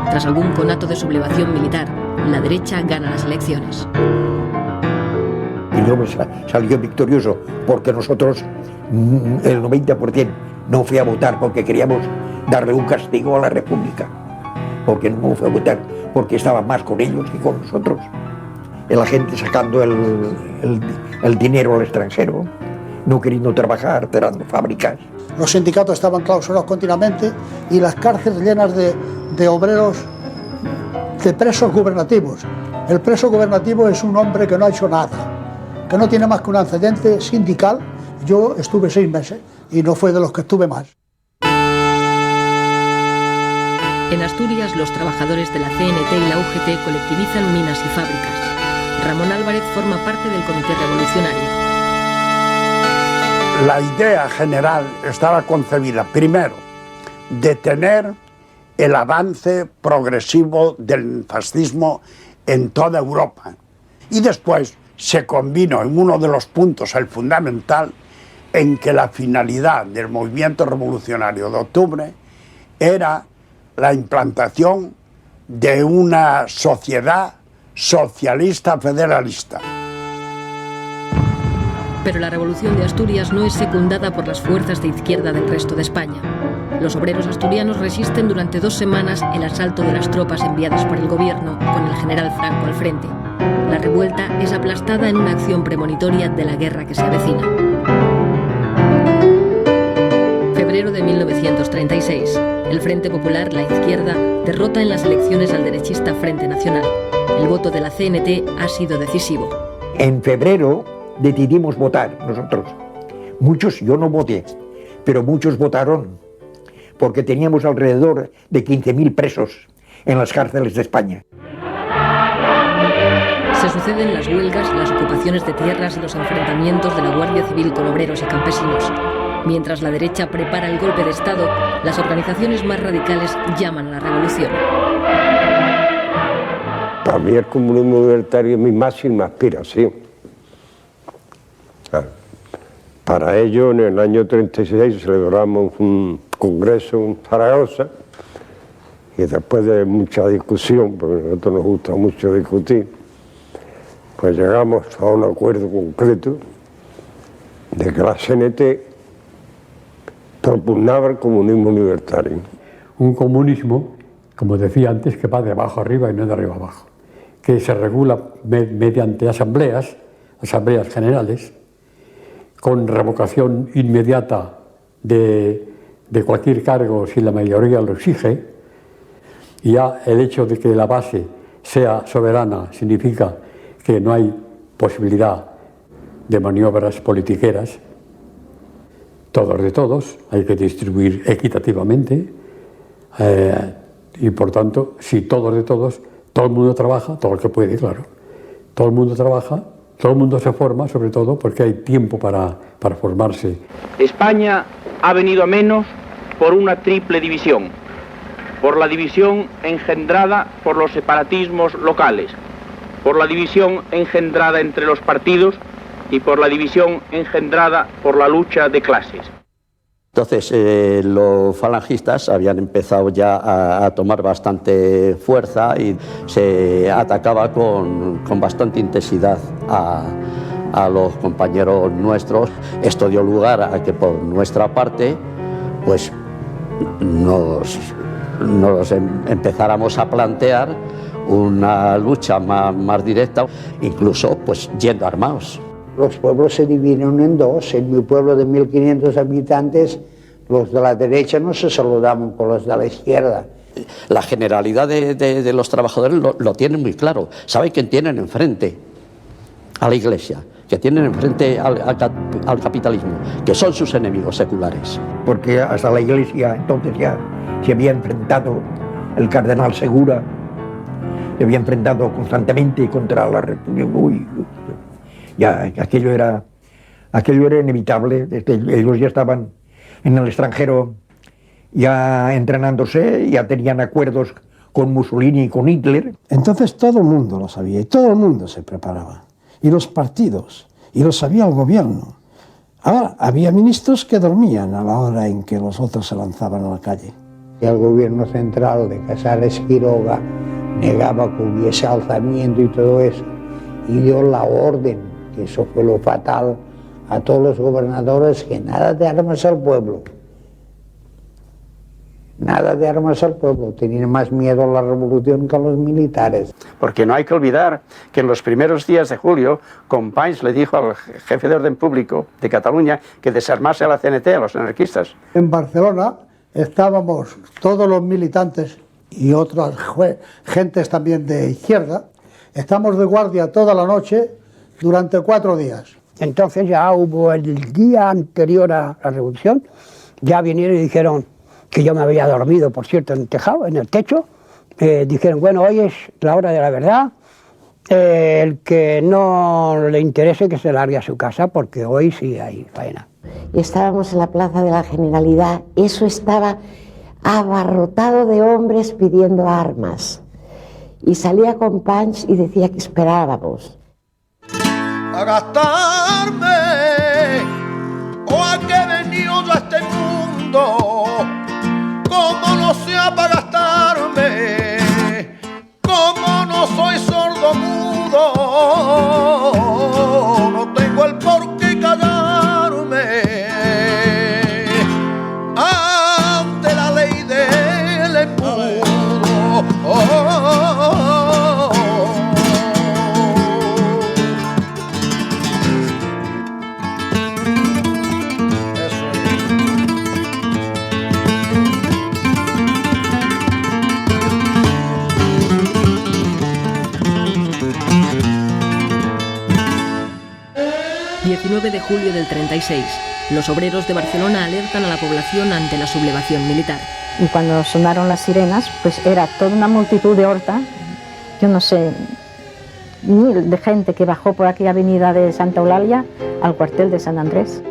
Tras algún conato de sublevación militar, la derecha gana las elecciones. El hombre salió victorioso porque nosotros, el 90%, no fui a votar porque queríamos darle un castigo a la República. Porque no fue a votar, porque estaba más con ellos que con nosotros. La gente sacando el dinero al extranjero, no queriendo trabajar, cerrando fábricas. Los sindicatos estaban clausurados continuamente y las cárceles llenas de obreros, de presos gubernativos. El preso gubernativo es un hombre que no ha hecho nada, que no tiene más que un antecedente sindical. Yo estuve 6 meses y no fue de los que estuve más. En Asturias, los trabajadores de la CNT y la UGT colectivizan minas y fábricas. Ramón Álvarez forma parte del Comité Revolucionario. La idea general estaba concebida, primero, detener el avance progresivo del fascismo en toda Europa. Y después se combinó en uno de los puntos, el fundamental, en que la finalidad del movimiento revolucionario de octubre era la implantación de una sociedad socialista federalista. Pero la revolución de Asturias no es secundada por las fuerzas de izquierda del resto de España. Los obreros asturianos resisten durante 2 semanas el asalto de las tropas enviadas por el gobierno, con el general Franco al frente. La revuelta es aplastada en una acción premonitoria de la guerra que se avecina. Febrero de 1936. El Frente Popular, la izquierda, derrota en las elecciones al derechista Frente Nacional. El voto de la CNT ha sido decisivo. En febrero decidimos votar nosotros. Muchos, yo no voté, pero muchos votaron, porque teníamos alrededor de 15.000 presos en las cárceles de España. Se suceden las huelgas, las ocupaciones de tierras y los enfrentamientos de la Guardia Civil con obreros y campesinos. Mientras la derecha prepara el golpe de Estado, las organizaciones más radicales llaman a la revolución. Para mí el comunismo libertario es mi máxima aspiración. Para ello, en el año 36 celebramos un congreso en Zaragoza y después de mucha discusión, porque a nosotros nos gusta mucho discutir, pues llegamos a un acuerdo concreto de que la CNT propugnaba el comunismo libertario. Un comunismo, como decía antes, que va de abajo arriba y no de arriba abajo, que se regula mediante asambleas generales, con revocación inmediata de cualquier cargo si la mayoría lo exige, y ya el hecho de que la base sea soberana significa que no hay posibilidad de maniobras politiqueras. Todos de todos, hay que distribuir equitativamente y por tanto, si todos de todos, todo el mundo trabaja, todo el que puede, claro, todo el mundo trabaja, todo el mundo se forma, sobre todo porque hay tiempo para formarse. España ha venido a menos por una triple división, por la división engendrada por los separatismos locales, por la división engendrada entre los partidos y por la división engendrada por la lucha de clases. Entonces los falangistas habían empezado ya a tomar bastante fuerza y se atacaba con bastante intensidad a los compañeros nuestros. Esto dio lugar a que por nuestra parte pues nos empezáramos a plantear una lucha más directa, incluso pues yendo armados. Los pueblos se dividieron en dos. En mi pueblo de 1.500 habitantes, los de la derecha no se saludaban con los de la izquierda. La generalidad de los trabajadores lo tienen muy claro. Saben quién tienen enfrente a la Iglesia, que tienen enfrente al capitalismo, que son sus enemigos seculares. Porque hasta la Iglesia entonces ya se había enfrentado el cardenal Segura, se había enfrentado constantemente contra la República. Ya, aquello era inevitable. Ellos ya estaban en el extranjero ya entrenándose, ya tenían acuerdos con Mussolini y con Hitler. Entonces todo el mundo lo sabía y todo el mundo se preparaba. Y los partidos, y lo sabía el gobierno. Ahora, había ministros que dormían a la hora en que los otros se lanzaban a la calle. Y el gobierno central de Casares Quiroga negaba que hubiese alzamiento y todo eso, y dio la orden, que eso fue lo fatal, a todos los gobernadores, que nada de armas al pueblo. Nada de armas al pueblo, tenían más miedo a la revolución que a los militares. Porque no hay que olvidar que en los primeros días de julio, Companys le dijo al jefe de orden público de Cataluña que desarmase a la CNT, a los anarquistas. En Barcelona estábamos todos los militantes y otras gentes también de izquierda, estamos de guardia toda la noche durante 4 días. Entonces ya hubo el día anterior a la revolución, ya vinieron y dijeron que yo me había dormido, por cierto, en el tejado, en el techo. Dijeron, bueno, hoy es la hora de la verdad, el que no le interese que se largue a su casa, porque hoy sí hay faena. Y estábamos en la Plaza de la Generalidad, eso estaba abarrotado de hombres pidiendo armas. Y salía Companys y decía que esperábamos. A gastarme, o a que he venido yo a este mundo, como no sea para gastarme, como no soy sordo mudo, no tengo el por qué callarme ante la ley del embudo. ...19 de julio del 36... los obreros de Barcelona alertan a la población ante la sublevación militar. Y cuando sonaron las sirenas, pues era toda una multitud de horta, yo no sé, mil de gente que bajó por aquella avenida de Santa Eulalia al cuartel de San Andrés.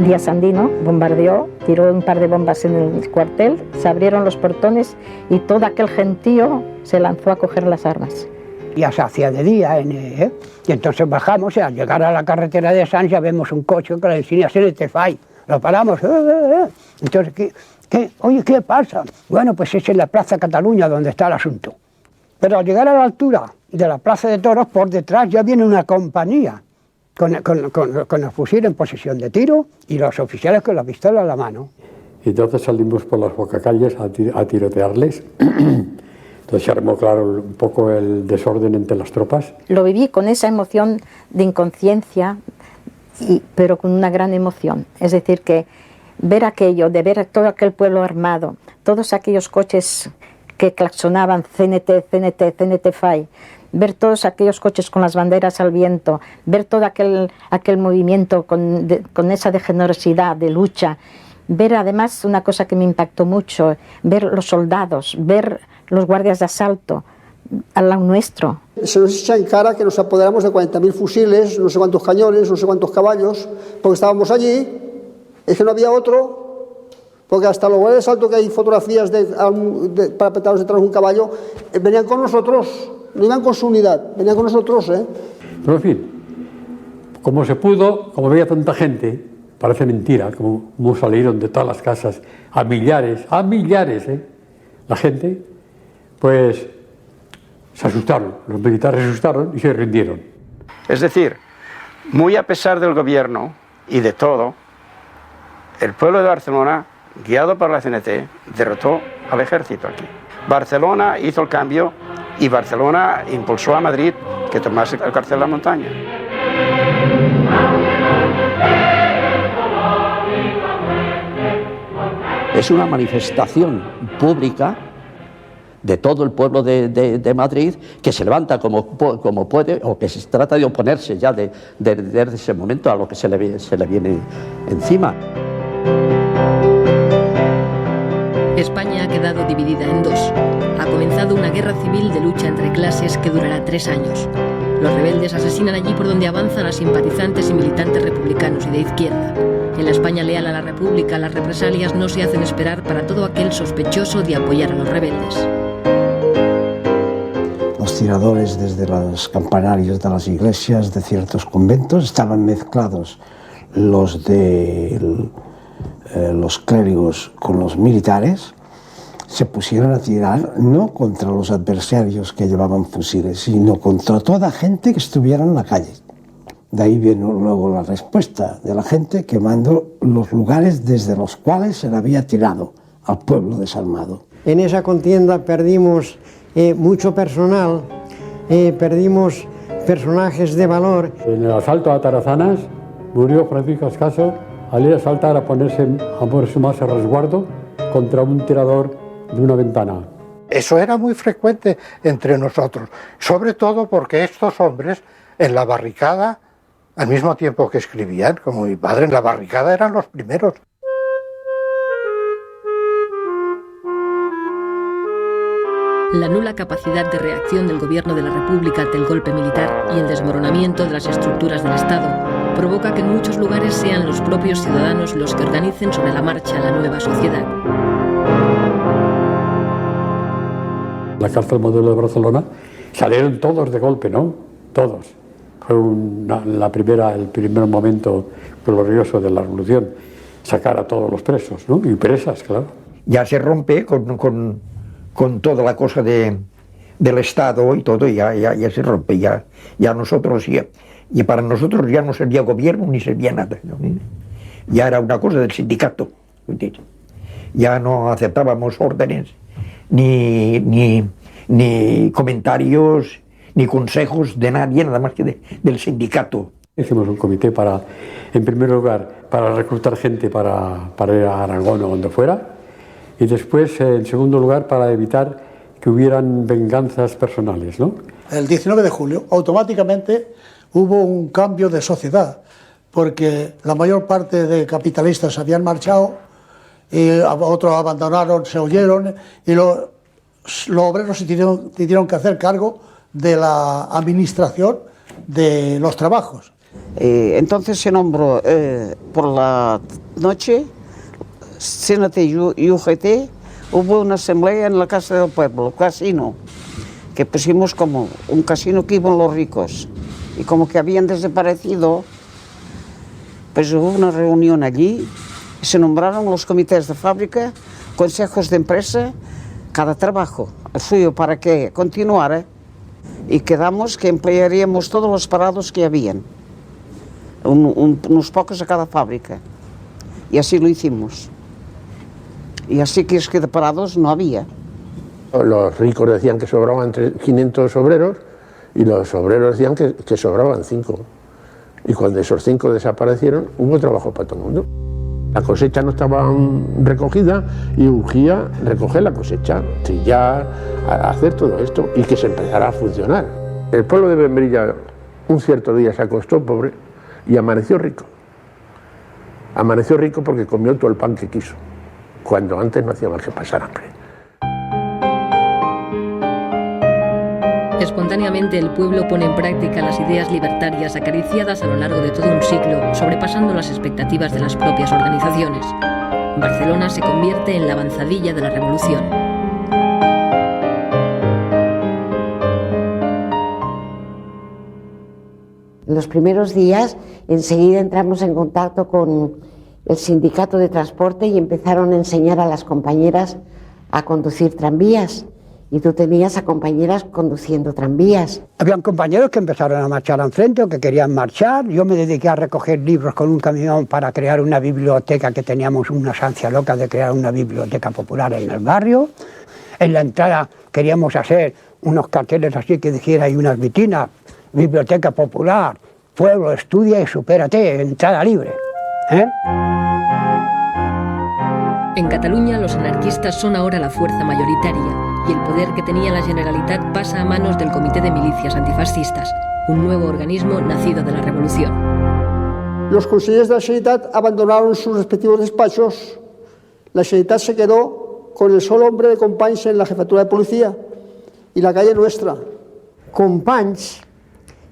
Díaz Sandino bombardeó, tiró un par de bombas en el cuartel, se abrieron los portones y todo aquel gentío se lanzó a coger las armas. Ya se hacía de día, y entonces bajamos y al llegar a la carretera de Sants ya vemos un coche que le enseña CNT FAI. Lo paramos, Entonces, Oye, ¿qué pasa? Bueno, pues es en la Plaza Cataluña donde está el asunto. Pero al llegar a la altura de la Plaza de Toros, por detrás ya viene una compañía con el fusil en posición de tiro y los oficiales con la pistola en la mano. Y entonces salimos por las bocacalles a tirotearles. Entonces se armó, claro, un poco el desorden entre las tropas. Lo viví con esa emoción de inconsciencia, pero con una gran emoción. Es decir, que ver aquello, de ver todo aquel pueblo armado, todos aquellos coches que claxonaban CNT, CNT, CNT FAI, ver todos aquellos coches con las banderas al viento, ver todo aquel movimiento con esa de generosidad, de lucha, ver además una cosa que me impactó mucho, ver los soldados, ver los guardias de asalto al lado nuestro. Se nos echa en cara que nos apoderamos de 40.000 fusiles, no sé cuántos cañones, no sé cuántos caballos, porque estábamos allí, es que no había otro, porque hasta los guardias de asalto, que hay fotografías parapetados detrás de un caballo, venían con nosotros, no iban con su unidad, venían con nosotros. Pero en fin, como se pudo, como veía tanta gente, parece mentira, como salieron de todas las casas a millares, la gente, pues se asustaron, los militares se asustaron y se rindieron. Es decir, muy a pesar del gobierno y de todo, el pueblo de Barcelona, guiado por la CNT, derrotó al ejército aquí. Barcelona hizo el cambio y Barcelona impulsó a Madrid que tomase el cartel de la montaña. Es una manifestación pública de todo el pueblo de Madrid, que se levanta como puede, o que se trata de oponerse ya desde ese momento a lo que se le viene encima. España ha quedado dividida en dos. Ha comenzado una guerra civil de lucha entre clases que durará 3 años. Los rebeldes asesinan allí por donde avanzan a simpatizantes y militantes republicanos y de izquierda. En la España leal a la República, las represalias no se hacen esperar para todo aquel sospechoso de apoyar a los rebeldes. Los tiradores desde los campanarios de las iglesias de ciertos conventos estaban mezclados los clérigos con los militares. Se pusieron a tirar no contra los adversarios que llevaban fusiles, sino contra toda gente que estuviera en la calle. De ahí vino luego la respuesta de la gente quemando los lugares desde los cuales se le había tirado al pueblo desarmado. En esa contienda perdimos mucho personal, perdimos personajes de valor. En el asalto a Tarazanas murió Francisco Ascaso al ir a saltar a ponerse más a resguardo contra un tirador de una ventana. Eso era muy frecuente entre nosotros, sobre todo porque estos hombres en la barricada, al mismo tiempo que escribían, como mi padre, en la barricada eran los primeros. La nula capacidad de reacción del gobierno de la República ante el golpe militar y el desmoronamiento de las estructuras del Estado provoca que en muchos lugares sean los propios ciudadanos los que organicen sobre la marcha la nueva sociedad. La cárcel modelo de Barcelona salieron todos de golpe, ¿no? Todos. Fue el primer momento glorioso de la revolución, sacar a todos los presos, ¿no? Y presas, claro. Ya se rompe con toda la cosa del Estado y todo, ya se rompe, ya nosotros, y para nosotros ya no servía gobierno ni servía nada, ¿no? Ya era una cosa del sindicato, ya no aceptábamos órdenes, ni comentarios, ni consejos de nadie, nada más que del sindicato. Hicimos un comité en primer lugar, para reclutar gente para ir a Aragón o donde fuera, y después, en segundo lugar, para evitar que hubieran venganzas personales, ¿no? El 19 de julio, automáticamente hubo un cambio de sociedad, porque la mayor parte de capitalistas habían marchado, y otros abandonaron, se huyeron, y los obreros se tuvieron que hacer cargo de la administración de los trabajos. Entonces se nombró por la noche CNT y UGT, hubo una asamblea en la Casa del Pueblo, casino, que pusimos como un casino que iban los ricos, y como que habían desaparecido, pues hubo una reunión allí, y se nombraron los comités de fábrica, consejos de empresa, cada trabajo, el suyo para que continuara, y quedamos que emplearíamos todos los parados que habían, unos pocos a cada fábrica, y así lo hicimos. Y así que es que de parados no había. Los ricos decían que sobraban 500 obreros y los obreros decían que sobraban 5. Y cuando esos 5 desaparecieron, hubo trabajo para todo el mundo. La cosecha no estaba recogida y urgía recoger la cosecha, trillar, hacer todo esto y que se empezara a funcionar. El pueblo de Membrilla un cierto día se acostó pobre y amaneció rico. Amaneció rico porque comió todo el pan que quiso, cuando antes no hacía más que pasar hambre. Espontáneamente el pueblo pone en práctica las ideas libertarias acariciadas a lo largo de todo un siglo, sobrepasando las expectativas de las propias organizaciones. Barcelona se convierte en la avanzadilla de la revolución. En los primeros días, enseguida entramos en contacto con el sindicato de transporte y empezaron a enseñar a las compañeras a conducir tranvías. Y tú tenías a compañeras conduciendo tranvías. Habían compañeros que empezaron a marchar enfrente o que querían marchar. Yo me dediqué a recoger libros con un camión para crear una biblioteca, que teníamos una ansia loca de crear una biblioteca popular en el barrio. En la entrada queríamos hacer unos carteles así que dijera, y unas vitrinas, biblioteca popular, pueblo, estudia y supérate, entrada libre. En Cataluña los anarquistas son ahora la fuerza mayoritaria y el poder que tenía la Generalitat pasa a manos del Comité de Milicias Antifascistas, un nuevo organismo nacido de la revolución. Los consejeros de la Generalitat abandonaron sus respectivos despachos. La Generalitat se quedó con el solo hombre de Companys en la jefatura de policía y la calle nuestra. Companys,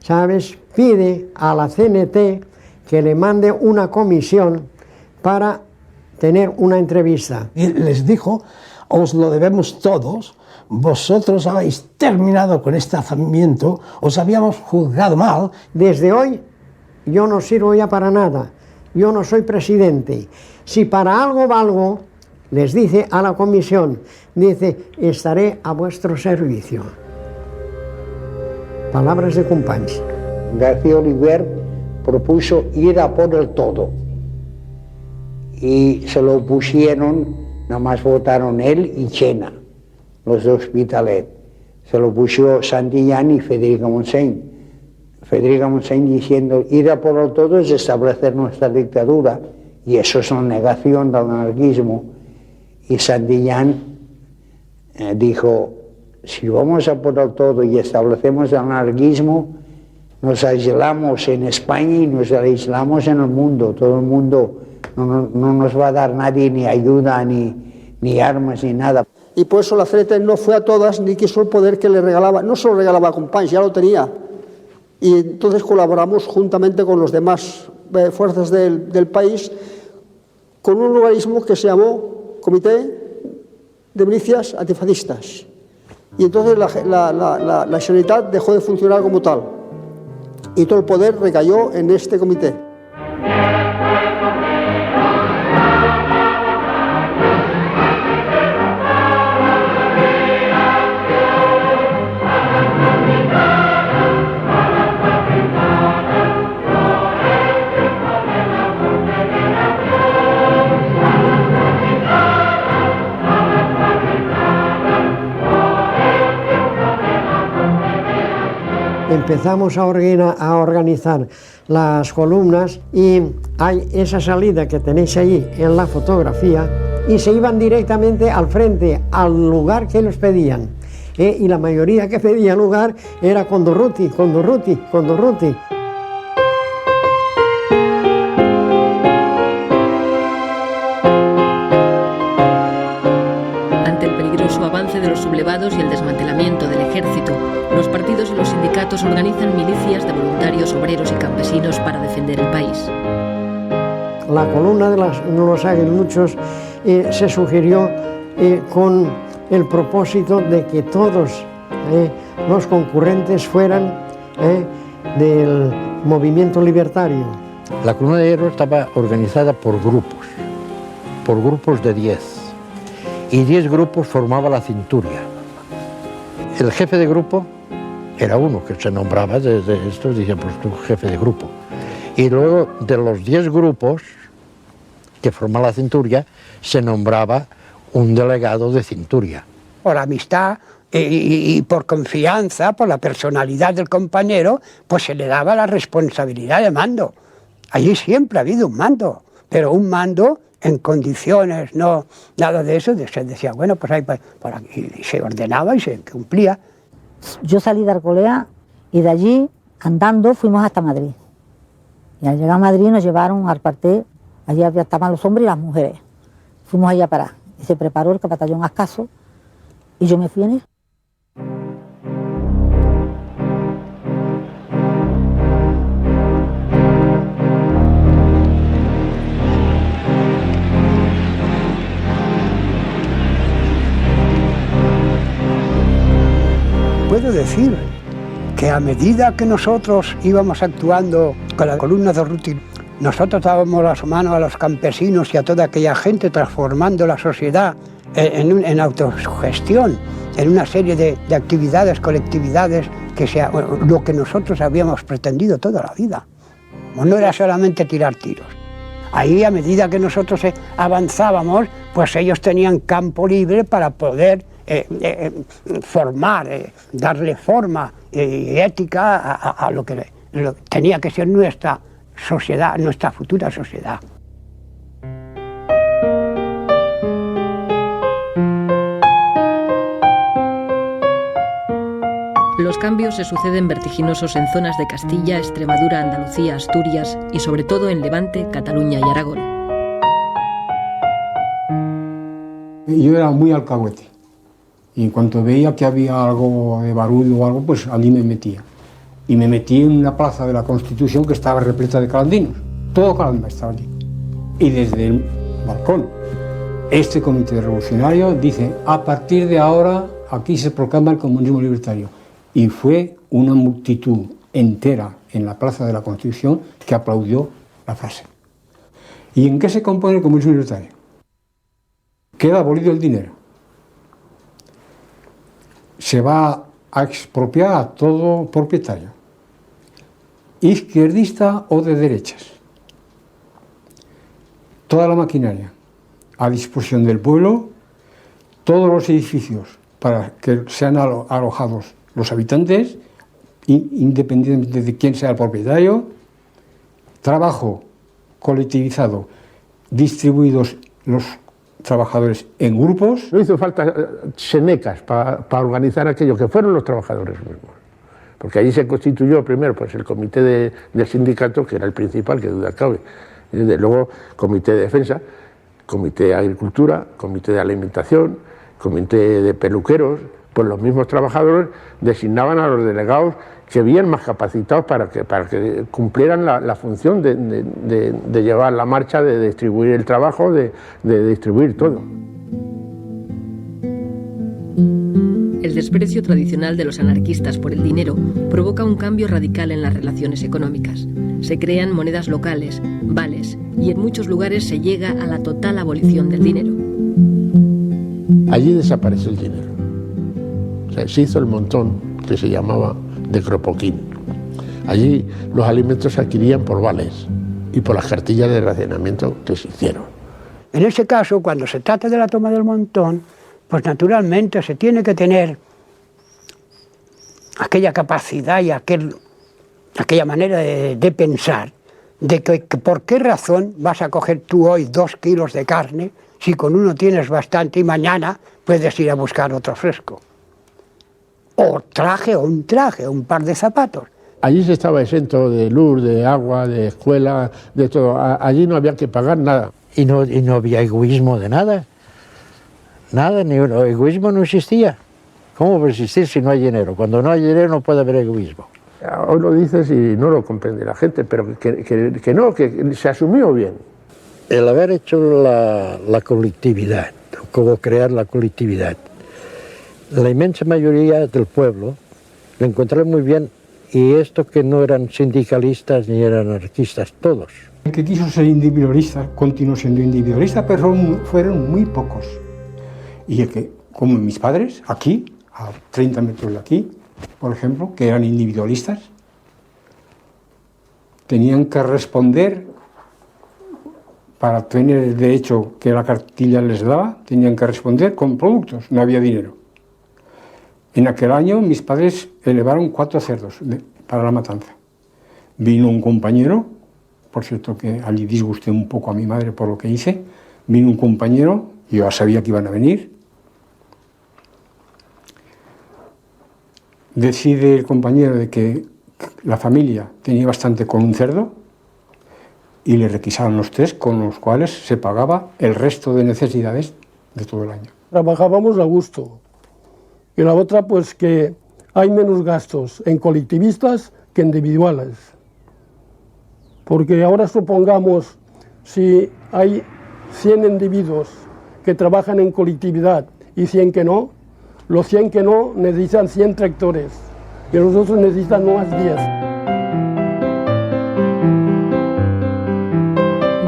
¿sabes?, pide a la CNT que le mande una comisión para tener una entrevista. Y les dijo, os lo debemos todos, vosotros habéis terminado con este alzamiento, os habíamos juzgado mal. Desde hoy yo no sirvo ya para nada, yo no soy presidente. Si para algo valgo, les dice a la comisión, dice, estaré a vuestro servicio. Palabras de Companys. García Oliver propuso ir a por el todo y se lo opusieron, nada más votaron él y Chena, los de Hospitalet. Se lo puso Santillán y Federica Montseny. Federica Montseny diciendo, ir a por el todo es establecer nuestra dictadura, y eso es una negación del anarquismo. Y Santillán dijo, si vamos a por el todo y establecemos el anarquismo, nos aislamos en España y nos aislamos en el mundo. Todo el mundo no nos va a dar nadie ni ayuda, ni armas, ni nada. Y por eso la CNT no fue a todas ni quiso el poder que le regalaba, no solo regalaba a Companys, ya lo tenía. Y entonces colaboramos juntamente con los demás fuerzas del país con un organismo que se llamó Comité de Milicias Antifascistas. Y entonces la Generalitat dejó de funcionar como tal. Y todo el poder recayó en este comité. Empezamos a organizar las columnas y hay esa salida que tenéis allí en la fotografía y se iban directamente al frente, al lugar que ellos pedían. Y la mayoría que pedía lugar era Condorruti, Condorruti, Condorruti. Ante el peligroso avance de los sublevados y el desmantelamiento del ejército, los partidos y los sindicatos organizan milicias de voluntarios, obreros y campesinos para defender el país. La columna de los aguiluchos se sugirió con el propósito de que todos los concurrentes fueran del movimiento libertario. La columna de hierro estaba organizada por grupos de 10, y 10 grupos formaba la cinturia. El jefe de grupo era uno que se nombraba desde esto, decía, pues tú jefe de grupo. Y luego de los 10 grupos que forman la cinturia, se nombraba un delegado de cinturia. Por amistad y por confianza, por la personalidad del compañero, pues se le daba la responsabilidad de mando. Allí siempre ha habido un mando, pero un mando en condiciones, no nada de eso, se decía, bueno, pues ahí por aquí, y se ordenaba y se cumplía. Yo salí de Arcolea y de allí, andando, fuimos hasta Madrid. Y al llegar a Madrid nos llevaron al cuartel, allí estaban los hombres y las mujeres. Fuimos allá a parar. Y se preparó el batallón Ascaso y yo me fui en él. Puedo decir que a medida que nosotros íbamos actuando con la columna de Urruti, nosotros dábamos las manos a los campesinos y a toda aquella gente, transformando la sociedad en autosugestión, en una serie de actividades, colectividades, que sea lo que nosotros habíamos pretendido toda la vida. No era solamente tirar tiros. Ahí, a medida que nosotros avanzábamos, pues ellos tenían campo libre para poder formar, darle forma y ética a lo que tenía que ser nuestra sociedad, nuestra futura sociedad. Los cambios se suceden vertiginosos en zonas de Castilla, Extremadura, Andalucía, Asturias y sobre todo en Levante, Cataluña y Aragón. Yo era muy alcahuete y en cuanto veía que había algo de barullo o algo, pues allí me metía. Y me metí en una plaza de la Constitución que estaba repleta de calandinos. Todo Calanda estaba allí. Y desde el balcón, este comité revolucionario dice: a partir de ahora aquí se proclama el comunismo libertario. Y fue una multitud entera en la plaza de la Constitución que aplaudió la frase. ¿Y en qué se compone el comunismo libertario? Queda abolido el dinero. Se va a expropiar a todo propietario, izquierdista o de derechas. Toda la maquinaria a disposición del pueblo, todos los edificios para que sean alojados los habitantes, independientemente de quién sea el propietario, trabajo colectivizado, distribuidos los trabajadores en grupos. No hizo falta senecas para organizar aquello, que fueron los trabajadores mismos. Porque allí se constituyó primero pues, el comité del sindicato, que era el principal, que duda cabe. Luego, comité de defensa, comité de agricultura, comité de alimentación, comité de peluqueros. Pues los mismos trabajadores designaban a los delegados que habían más capacitados para que cumplieran la función de llevar la marcha, de distribuir el trabajo, de distribuir todo. El desprecio tradicional de los anarquistas por el dinero provoca un cambio radical en las relaciones económicas. Se crean monedas locales, vales, y en muchos lugares se llega a la total abolición del dinero. Allí desapareció el dinero. O sea, se hizo el montón que se llamaba de Kropokin. Allí los alimentos se adquirían por vales y por las cartillas de racionamiento que se hicieron. En ese caso, cuando se trata de la toma del montón, pues naturalmente se tiene que tener aquella capacidad y aquella manera de pensar de que por qué razón vas a coger tú hoy 2 kilos de carne si con uno tienes bastante y mañana puedes ir a buscar otro fresco. O un par de zapatos. Allí se estaba exento de luz, de agua, de escuela, de todo. Allí no había que pagar nada. Y no había egoísmo de nada. Nada, ni uno. Egoísmo no existía. ¿Cómo va a existir si no hay dinero? Cuando no hay dinero no puede haber egoísmo. Hoy lo dices y no lo comprende la gente, pero que no, que se asumió bien. El haber hecho la colectividad, como crear la colectividad, la inmensa mayoría del pueblo lo encontraron muy bien, y esto que no eran sindicalistas ni eran anarquistas, todos. El que quiso ser individualista continuó siendo individualista, pero fueron muy pocos. Y el que, como mis padres, aquí, a 30 metros de aquí, por ejemplo, que eran individualistas, tenían que responder, para tener el derecho que la cartilla les daba, tenían que responder con productos, no había dinero. En aquel año mis padres elevaron 4 cerdos para la matanza. Vino un compañero, por cierto que allí disgusté un poco a mi madre por lo que hice, vino un compañero, yo ya sabía que iban a venir, decide el compañero de que la familia tenía bastante con un cerdo y le requisaron los 3, con los cuales se pagaba el resto de necesidades de todo el año. Trabajábamos a gusto. Y la otra, pues que hay menos gastos en colectivistas que individuales. Porque ahora supongamos, si hay 100 individuos que trabajan en colectividad y 100 que no, los 100 que no necesitan 100 tractores y los otros necesitan más 10.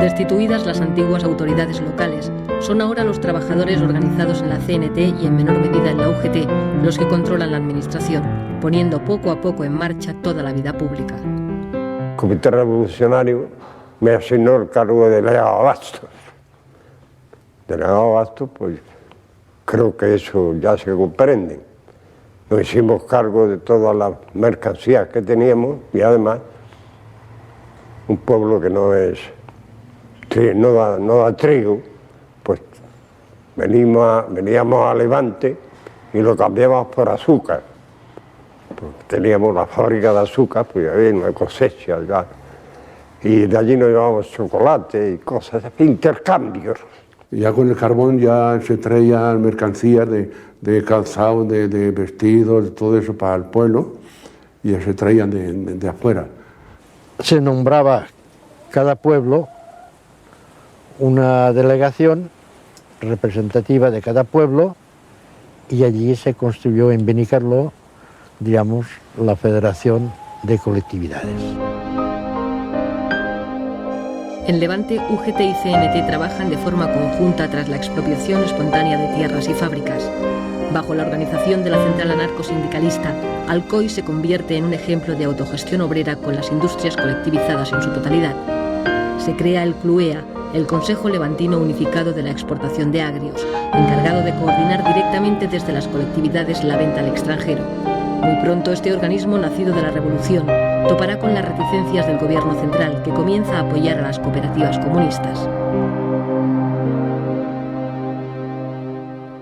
Destituidas las antiguas autoridades locales, son ahora los trabajadores organizados en la CNT y en menor medida en la UGT los que controlan la administración, poniendo poco a poco en marcha toda la vida pública. El Comité Revolucionario me asignó el cargo de delegado de abastos. Delegado de abastos, pues creo que eso ya se comprende. Nos hicimos cargo de todas las mercancías que teníamos y además un pueblo que no da trigo, pues veníamos a Levante y lo cambiamos por azúcar. Pues teníamos la fábrica de azúcar, pues había una cosecha ya. Y de allí nos llevábamos chocolate y cosas, intercambios. Ya con el carbón ya se traían mercancías de calzado, de vestidos, de todo eso para el pueblo, y ya se traían de afuera. Se nombraba cada pueblo una delegación representativa de cada pueblo y allí se construyó en Benicarló, digamos, la Federación de Colectividades. En Levante, UGT y CNT trabajan de forma conjunta tras la expropiación espontánea de tierras y fábricas. Bajo la organización de la Central Anarcosindicalista, Alcoy se convierte en un ejemplo de autogestión obrera con las industrias colectivizadas en su totalidad. Se crea el CLUEA, el Consejo Levantino Unificado de la Exportación de Agrios, encargado de coordinar directamente desde las colectividades la venta al extranjero. Muy pronto este organismo, nacido de la Revolución, topará con las reticencias del gobierno central, que comienza a apoyar a las cooperativas comunistas.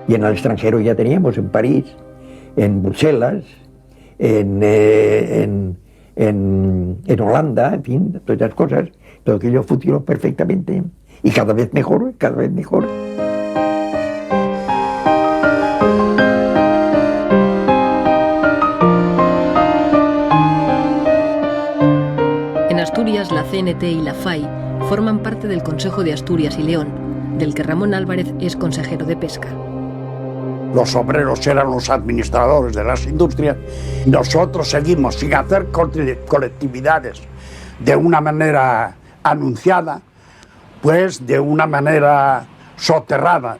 Y en el extranjero ya teníamos, en París, en Bruselas, en Holanda, en fin, todas esas cosas. Todo aquello funcionó perfectamente y cada vez mejor, cada vez mejor. En Asturias, la CNT y la FAI forman parte del Consejo de Asturias y León, del que Ramón Álvarez es consejero de Pesca. Los obreros eran los administradores de las industrias. Nosotros seguimos sin hacer colectividades de una manera anunciada, pues de una manera soterrada.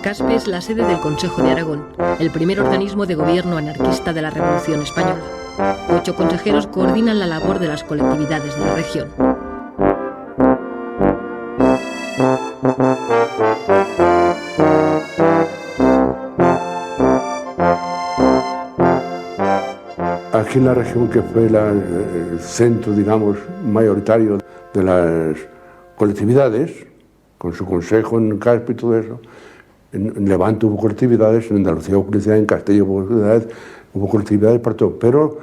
CASPE es la sede del Consejo de Aragón, el primer organismo de gobierno anarquista de la Revolución Española. 8 consejeros coordinan la labor de las colectividades de la región. Aquí en la región, que fue el centro, digamos, mayoritario de las colectividades, con su consejo en Caspe y todo eso, en Levante hubo colectividades, en Andalucía hubo colectividades, en Castilla hubo colectividades para todo, pero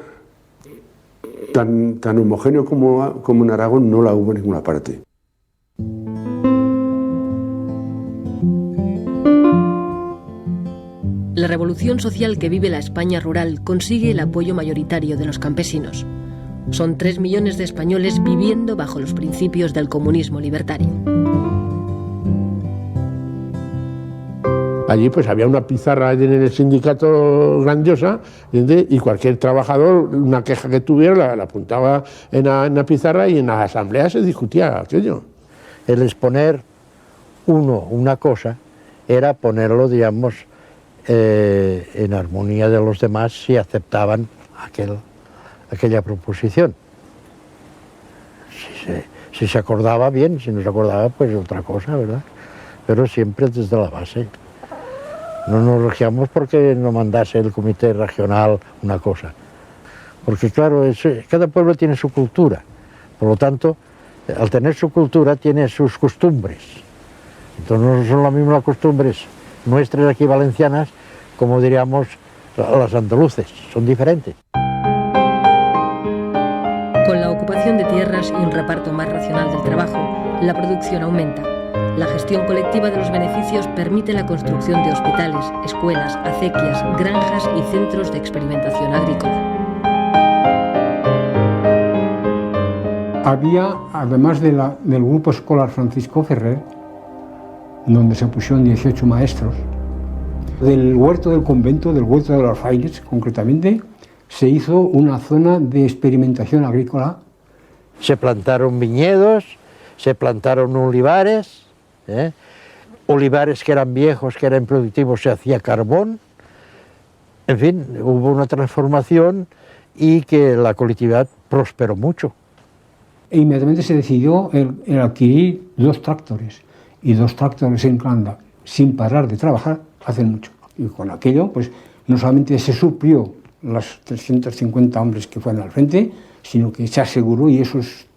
tan homogéneo como en Aragón no la hubo en ninguna parte. La revolución social que vive la España rural consigue el apoyo mayoritario de los campesinos. Son 3 millones de españoles viviendo bajo los principios del comunismo libertario. Allí pues había una pizarra en el sindicato grandiosa, ¿entiendes? Y cualquier trabajador, una queja que tuviera, la apuntaba en la pizarra y en la asamblea se discutía aquello. El exponer una cosa era ponerlo, digamos, en armonía de los demás si aceptaban aquella proposición. Si se acordaba bien, si no se acordaba, pues otra cosa, ¿verdad? Pero siempre desde la base. No nos regíamos porque no mandase el comité regional una cosa. Porque claro, cada pueblo tiene su cultura. Por lo tanto, al tener su cultura, tiene sus costumbres. Entonces no son las mismas costumbres nuestras aquí valencianas como diríamos las andaluces, son diferentes. Con la ocupación de tierras y un reparto más racional del trabajo, la producción aumenta. La gestión colectiva de los beneficios permite la construcción de hospitales, escuelas, acequias, granjas y centros de experimentación agrícola. Había, además del grupo escolar Francisco Ferrer, donde se pusieron 18 maestros, del huerto del convento, del huerto de los frailes concretamente, se hizo una zona de experimentación agrícola. Se plantaron viñedos, se plantaron olivares, olivares que eran viejos, que eran productivos, se hacía carbón. En fin, hubo una transformación y que la colectividad prosperó mucho. E inmediatamente se decidió el adquirir 2 tractores, y 2 tractores en Calanda, sin parar de trabajar, hacen mucho. Y con aquello, pues, no solamente se suplió los 350 hombres que fueron al frente, sino que se aseguró, y eso es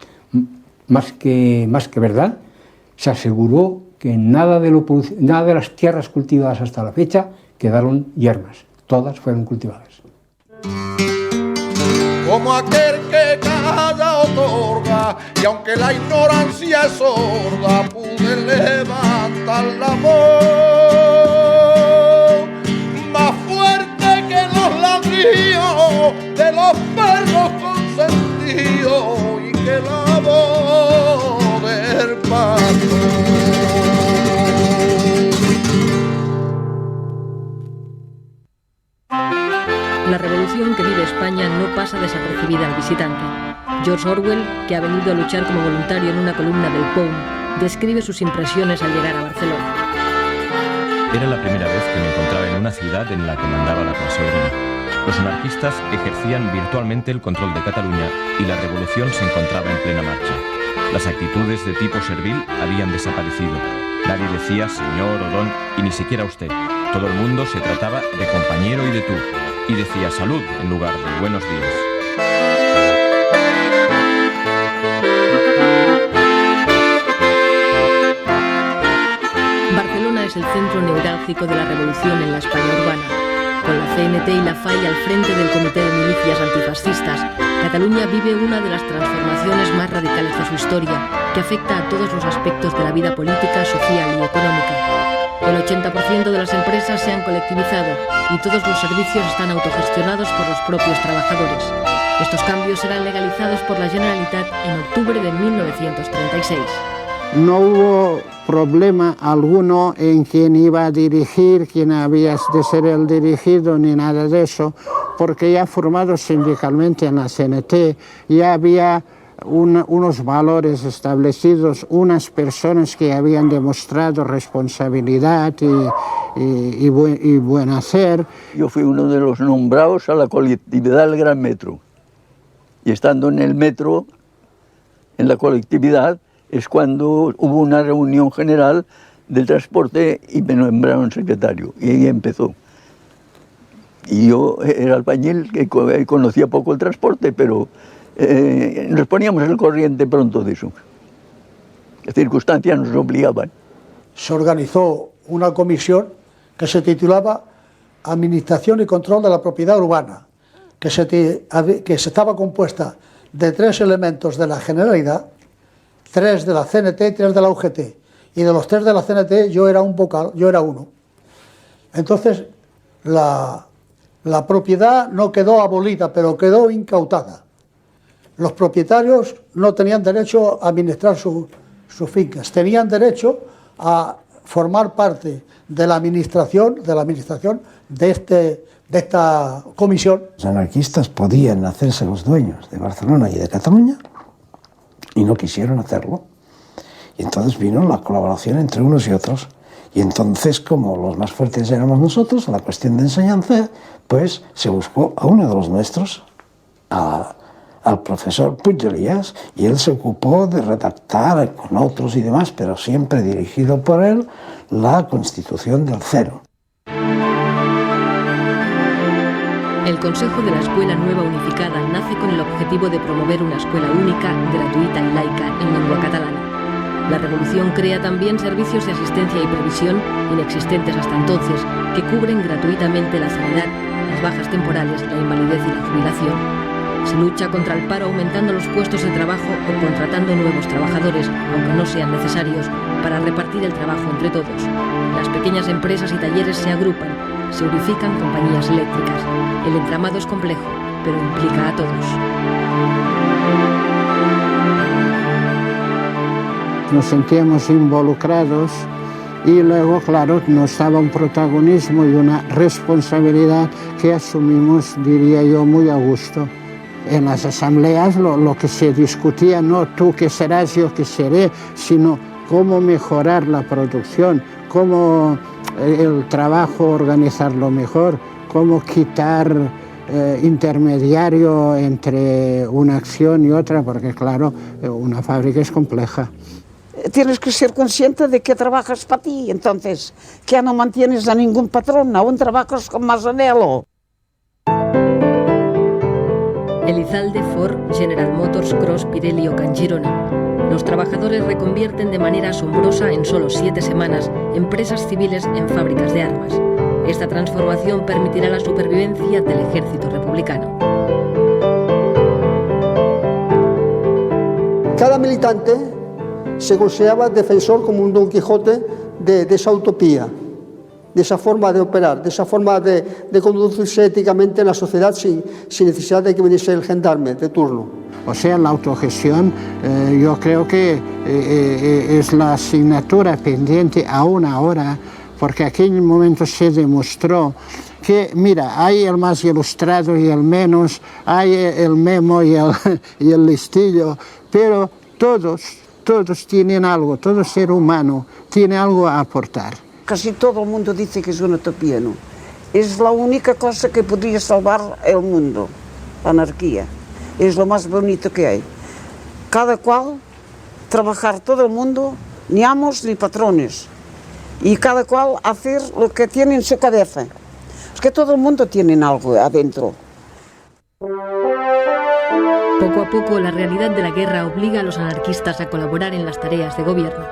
más que verdad, se aseguró que nada de las tierras cultivadas hasta la fecha quedaron yermas, todas fueron cultivadas. Como aquel que calla otorga, verdad. Y aunque la ignorancia es sorda, pude levantar la voz más fuerte que los ladrillos de los perros consentidos y que la voz del patrón. La revolución que vive España no pasa desapercibida al visitante. George Orwell, que ha venido a luchar como voluntario en una columna del POUM, describe sus impresiones al llegar a Barcelona. Era la primera vez que me encontraba en una ciudad en la que mandaba la clase obrera. Los anarquistas ejercían virtualmente el control de Cataluña y la revolución se encontraba en plena marcha. Las actitudes de tipo servil habían desaparecido. Nadie decía señor o don y ni siquiera usted. Todo el mundo se trataba de compañero y de tú. Y decía salud en lugar de buenos días. Barcelona es el centro neurálgico de la revolución en la España urbana. Con la CNT y la FAI al frente del Comité de Milicias Antifascistas, Cataluña vive una de las transformaciones más radicales de su historia, que afecta a todos los aspectos de la vida política, social y económica. El 80% de las empresas se han colectivizado y todos los servicios están autogestionados por los propios trabajadores. Estos cambios serán legalizados por la Generalitat en octubre de 1936. No hubo problema alguno en quién iba a dirigir, quién había de ser el dirigido, ni nada de eso, porque ya formados sindicalmente en la CNT, ya había unos valores establecidos, unas personas que habían demostrado responsabilidad y buen hacer. Yo fui uno de los nombrados a la colectividad del Gran Metro. Y estando en el metro, en la colectividad, es cuando hubo una reunión general del transporte y me nombraron secretario. Y ahí empezó. Y yo era albañil, que conocía poco el transporte, pero nos poníamos al corriente pronto de eso. Las circunstancias nos obligaban. Se organizó una comisión que se titulaba Administración y Control de la Propiedad Urbana, que estaba compuesta de 3 elementos de la Generalidad, 3 de la CNT y 3 de la UGT. Y de los 3 de la CNT yo era un vocal, yo era uno. Entonces la propiedad no quedó abolida, pero quedó incautada. Los propietarios no tenían derecho a administrar sus fincas, tenían derecho a formar parte de la administración de esta comisión. Los anarquistas podían hacerse los dueños de Barcelona y de Cataluña y no quisieron hacerlo. Y entonces vino la colaboración entre unos y otros. Y entonces, como los más fuertes éramos nosotros, la cuestión de enseñanza, pues se buscó a uno de los nuestros, al profesor Puig Elias, y él se ocupó de redactar con otros y demás, pero siempre dirigido por él, la Constitución del Cero. El Consejo de la Escuela Nueva Unificada nace con el objetivo de promover una escuela única, gratuita y laica en lengua catalana. La revolución crea también servicios de asistencia y previsión, inexistentes hasta entonces, que cubren gratuitamente la sanidad, las bajas temporales, la invalidez y la jubilación. Se lucha contra el paro aumentando los puestos de trabajo o contratando nuevos trabajadores, aunque no sean necesarios, para repartir el trabajo entre todos. Las pequeñas empresas y talleres se agrupan, se unifican compañías eléctricas. El entramado es complejo, pero implica a todos. Nos sentíamos involucrados y luego, claro, nos daba un protagonismo y una responsabilidad que asumimos, diría yo, muy a gusto. En las asambleas lo que se discutía, no tú qué serás, yo qué seré, sino cómo mejorar la producción, cómo el trabajo organizarlo mejor, cómo quitar intermediario entre una acción y otra, porque claro, una fábrica es compleja. Tienes que ser consciente de que trabajas para ti, entonces, que no mantienes a ningún patrón, aún trabajas con más anhelo. Elizalde, Ford, General Motors, Cross, Pirelli o Can Girona. Los trabajadores reconvierten de manera asombrosa en solo 7 semanas empresas civiles en fábricas de armas. Esta transformación permitirá la supervivencia del ejército republicano. cada militante se consideraba defensor como un Don Quijote de esa utopía, de esa forma de operar, de esa forma de conducirse éticamente en la sociedad sin necesidad de que viniese el gendarme de turno. O sea, la autogestión yo creo que es la asignatura pendiente aún ahora, porque en aquel momento se demostró que, mira, hay el más ilustrado y el menos, hay el memo y el listillo, pero todos tienen algo, todo ser humano tiene algo a aportar. Casi todo el mundo dice que es una utopía, ¿no? Es la única cosa que podría salvar el mundo, la anarquía. Es lo más bonito que hay. Cada cual, trabajar todo el mundo, ni amos ni patrones. Y cada cual hacer lo que tiene en su cabeza. Es que todo el mundo tiene algo adentro. Poco a poco, la realidad de la guerra obliga a los anarquistas a colaborar en las tareas de gobierno.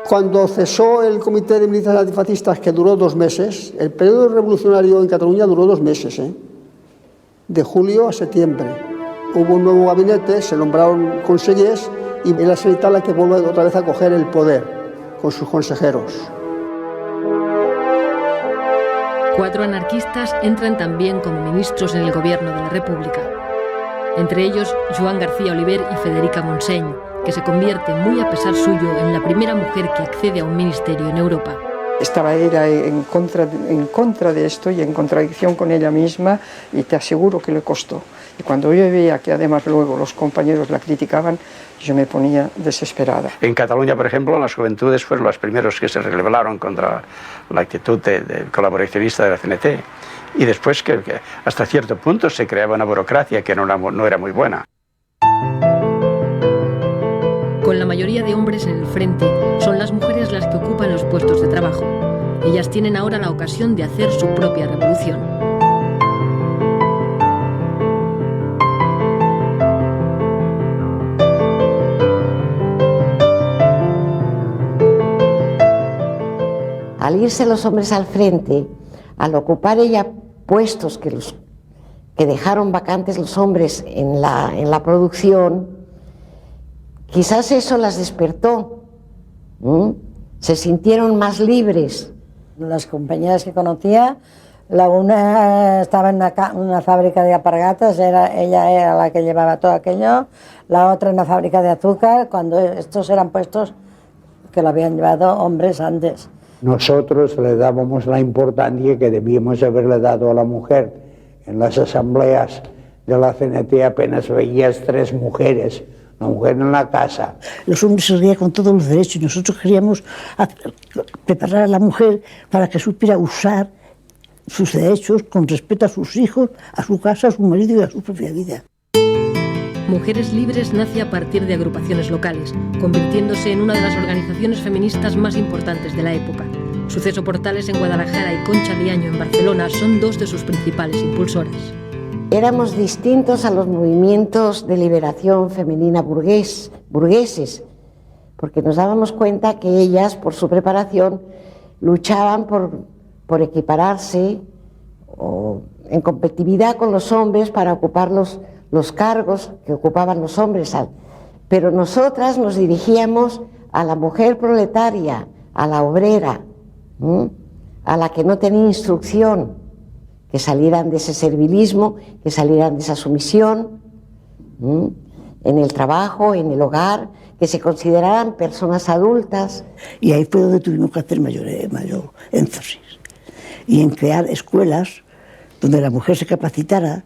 Cuando cesó el Comité de Militares Antifascistas, que duró 2 meses, el periodo revolucionario en Cataluña duró 2 meses, de julio a septiembre. Hubo un nuevo gabinete, se nombraron consellers y la Generalitat la que vuelve otra vez a coger el poder con sus consejeros. 4 anarquistas entran también como ministros en el gobierno de la República. Entre ellos, Joan García Oliver y Federica Montseny, que se convierte, muy a pesar suyo, en la primera mujer que accede a un ministerio en Europa. Estaba ella en contra de esto y en contradicción con ella misma, y te aseguro que le costó. Y cuando yo veía que además luego los compañeros la criticaban, yo me ponía desesperada. En Cataluña, por ejemplo, las juventudes fueron los primeros que se rebelaron contra la actitud de colaboracionista de la CNT. Y después que hasta cierto punto se creaba una burocracia que no era muy buena. Con la mayoría de hombres en el frente, son las mujeres las que ocupan los puestos de trabajo. Ellas tienen ahora la ocasión de hacer su propia revolución. Al irse los hombres al frente, al ocupar ella puestos que dejaron vacantes los hombres en la producción, quizás eso las despertó, se sintieron más libres. Las compañeras que conocía, la una estaba en una fábrica de alpargatas, ella era la que llevaba todo aquello, la otra en una fábrica de azúcar, cuando estos eran puestos que lo habían llevado hombres antes. Nosotros le dábamos la importancia que debíamos haberle dado a la mujer. En las asambleas de la CNT apenas veías 3 mujeres, una mujer en la casa. Los hombres se reían con todos los derechos y nosotros queríamos preparar a la mujer para que supiera usar sus derechos con respeto a sus hijos, a su casa, a su marido y a su propia vida. Mujeres Libres nace a partir de agrupaciones locales, convirtiéndose en una de las organizaciones feministas más importantes de la época. Suceso Portales en Guadalajara y Concha Liaño en Barcelona son 2 de sus principales impulsoras. Éramos distintos a los movimientos de liberación femenina burgueses, porque nos dábamos cuenta que ellas, por su preparación, luchaban por equipararse o en competitividad con los hombres para ocupar los cargos que ocupaban los hombres. Pero nosotras nos dirigíamos a la mujer proletaria, a la obrera, a la que no tenía instrucción, que salieran de ese servilismo, que salieran de esa sumisión, en el trabajo, en el hogar, que se consideraran personas adultas. Y ahí fue donde tuvimos que hacer mayor énfasis, y en crear escuelas donde la mujer se capacitara,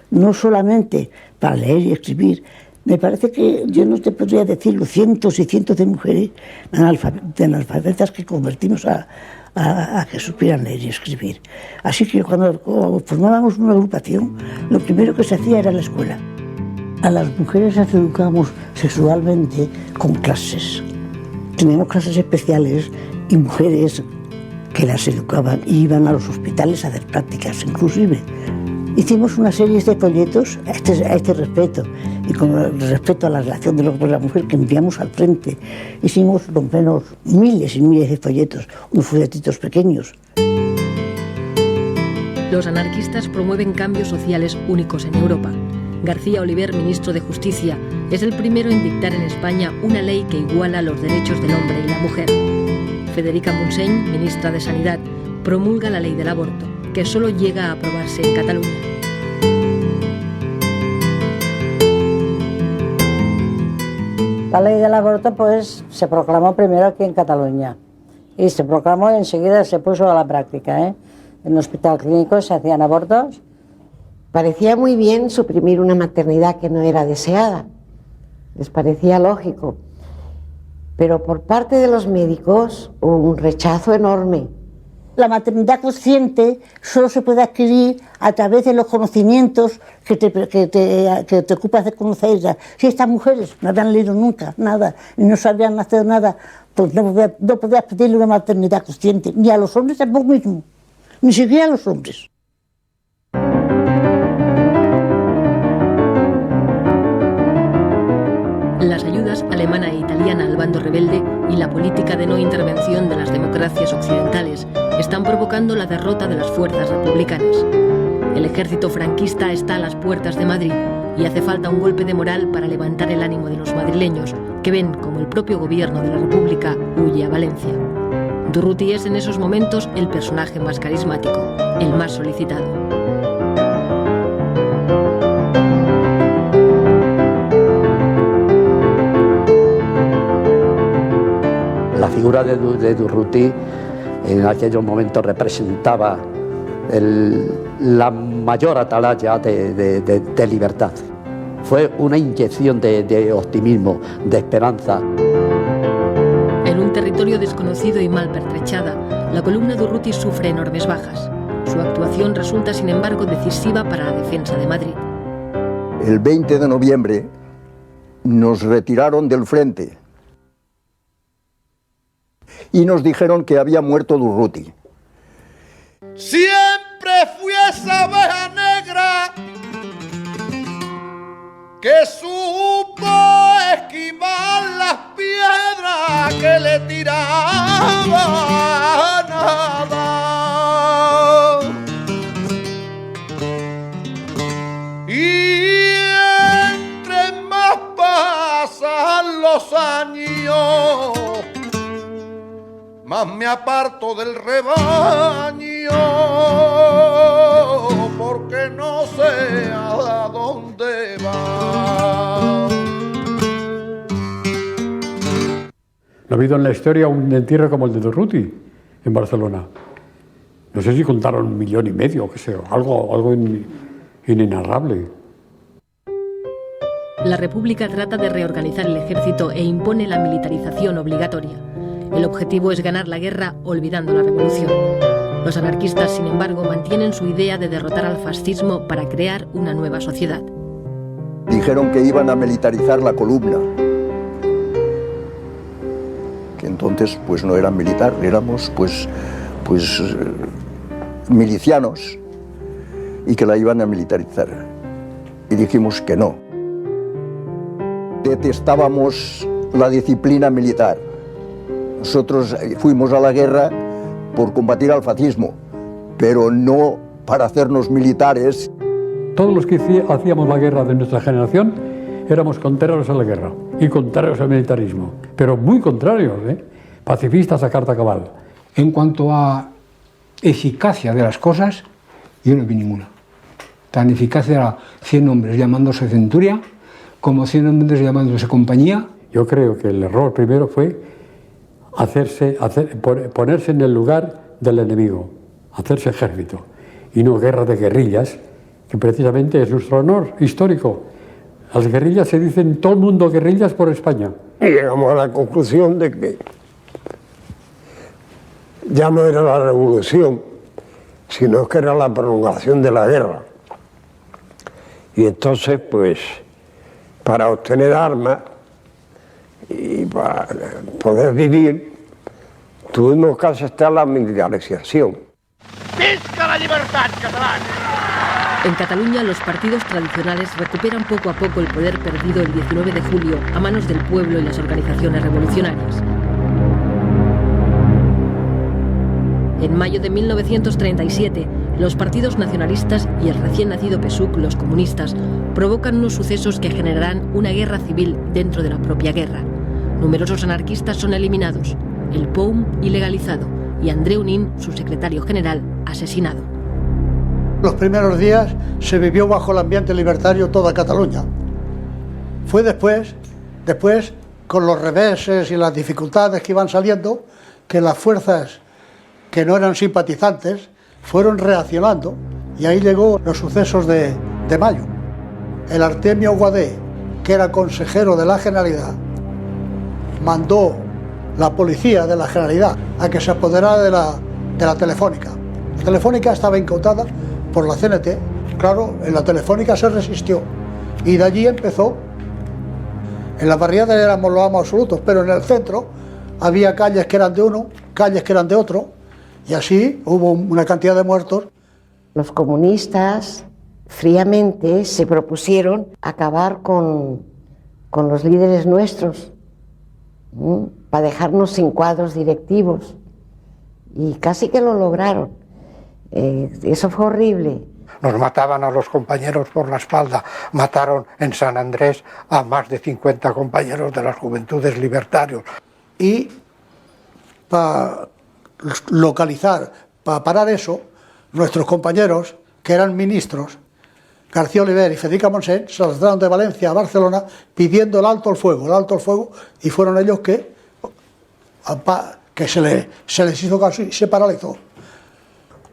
no solamente para leer y escribir. Me parece que yo no te podría decirlo, cientos y cientos de mujeres analfabetas que convertimos a que supieran leer y escribir. Así que cuando formábamos una agrupación, lo primero que se hacía era la escuela. A las mujeres las educábamos sexualmente con clases. Teníamos clases especiales y mujeres que las educaban y iban a los hospitales a hacer prácticas, inclusive. Hicimos una serie de folletos a este respecto, y con respeto a la relación del hombre y la mujer que enviamos al frente. Hicimos lo menos miles y miles de folletos, unos folletitos pequeños. Los anarquistas promueven cambios sociales únicos en Europa. García Oliver, ministro de Justicia, Es el primero en dictar en España una ley que iguala los derechos del hombre y la mujer. Federica Montseny, ministra de Sanidad, promulga la ley del aborto, que solo llega a aprobarse en Cataluña. La ley del aborto pues se proclamó primero aquí en Cataluña y se proclamó y enseguida se puso a la práctica. En el hospital clínico se hacían abortos. Parecía muy bien suprimir una maternidad que no era deseada, les parecía lógico, pero por parte de los médicos hubo un rechazo enorme. La maternidad consciente solo se puede adquirir a través de los conocimientos que te ocupas de conocerlas. Si estas mujeres no habían leído nunca nada y no sabían hacer nada, pues no podías pedirle una maternidad consciente, ni a los hombres tampoco mismo, ni siquiera a los hombres. Las ayudas alemana e italiana al bando rebelde y la política de no intervención de las democracias occidentales están provocando la derrota de las fuerzas republicanas. El ejército franquista está a las puertas de Madrid y hace falta un golpe de moral para levantar el ánimo de los madrileños, que ven como el propio gobierno de la República huye a Valencia. Durruti es en esos momentos el personaje más carismático, el más solicitado. La figura de Durruti en aquellos momentos representaba la mayor atalaya de libertad. Fue una inyección de optimismo, de esperanza. En un territorio desconocido y mal pertrechada, la columna Durruti sufre enormes bajas. Su actuación resulta, sin embargo, decisiva para la defensa de Madrid. El 20 de noviembre nos retiraron del frente y nos dijeron que había muerto Durruti. Siempre fui esa abeja negra que supo esquivar las piedras que le tiraban nada. Y entre más pasan los años, más me aparto del rebaño, porque no sé a dónde va. No ha habido en la historia un entierro como el de Durruti en Barcelona. No sé si contaron 1,5 millones, o qué sé, algo inenarrable. La República trata de reorganizar el ejército e impone la militarización obligatoria. El objetivo es ganar la guerra olvidando la revolución. Los anarquistas, sin embargo, mantienen su idea de derrotar al fascismo para crear una nueva sociedad. Dijeron que iban a militarizar la columna, que entonces pues no eran militar, éramos pues milicianos, y que la iban a militarizar. Y dijimos que no. Detestábamos la disciplina militar. Nosotros fuimos a la guerra por combatir al fascismo, pero no para hacernos militares. Todos los que hacíamos la guerra de nuestra generación éramos contrarios a la guerra y contrarios al militarismo, pero muy contrarios, pacifistas a carta cabal. En cuanto a eficacia de las cosas, yo no vi ninguna. Tan eficaz era 100 hombres llamándose centuria como 100 hombres llamándose compañía. Yo creo que el error primero fue ponerse en el lugar del enemigo, hacerse ejército, y no guerra de guerrillas, que precisamente es nuestro honor histórico. Las guerrillas se dicen todo el mundo guerrillas por España. Y llegamos a la conclusión de que ya no era la revolución, sino que era la prolongación de la guerra. Y entonces, pues, para obtener armas y para poder vivir, tuvimos que aceptar la militarización. ¡Visca la libertad catalana! En Cataluña, los partidos tradicionales recuperan poco a poco el poder perdido el 19 de julio a manos del pueblo y las organizaciones revolucionarias. En mayo de 1937, los partidos nacionalistas y el recién nacido PSUC, los comunistas, provocan unos sucesos que generarán una guerra civil dentro de la propia guerra. Numerosos anarquistas son eliminados, el POUM ilegalizado y Andreu Nin, su secretario general, asesinado. Los primeros días se vivió bajo el ambiente libertario toda Cataluña. Fue después, con los reveses y las dificultades que iban saliendo, que las fuerzas que no eran simpatizantes fueron reaccionando, y ahí llegó los sucesos de mayo. El Artemio Guadé, que era consejero de la Generalidad, mandó la policía de la Generalidad a que se apoderara de la Telefónica. La Telefónica estaba incautada por la CNT. Claro, en la Telefónica se resistió y de allí empezó. En las barriadas éramos los amos absolutos, pero en el centro había calles que eran de uno, calles que eran de otro, y así hubo una cantidad de muertos. Los comunistas fríamente se propusieron acabar con los líderes nuestros, para dejarnos sin cuadros directivos, y casi que lo lograron. Eso fue horrible. Nos mataban a los compañeros por la espalda, mataron en San Andrés a más de 50 compañeros de las Juventudes Libertarios. Y para localizar, para parar eso, nuestros compañeros, que eran ministros, García Oliver y Federica Montseny, se trasladaron de Valencia a Barcelona pidiendo el alto al fuego, y fueron ellos que se les hizo caso y se paralizó.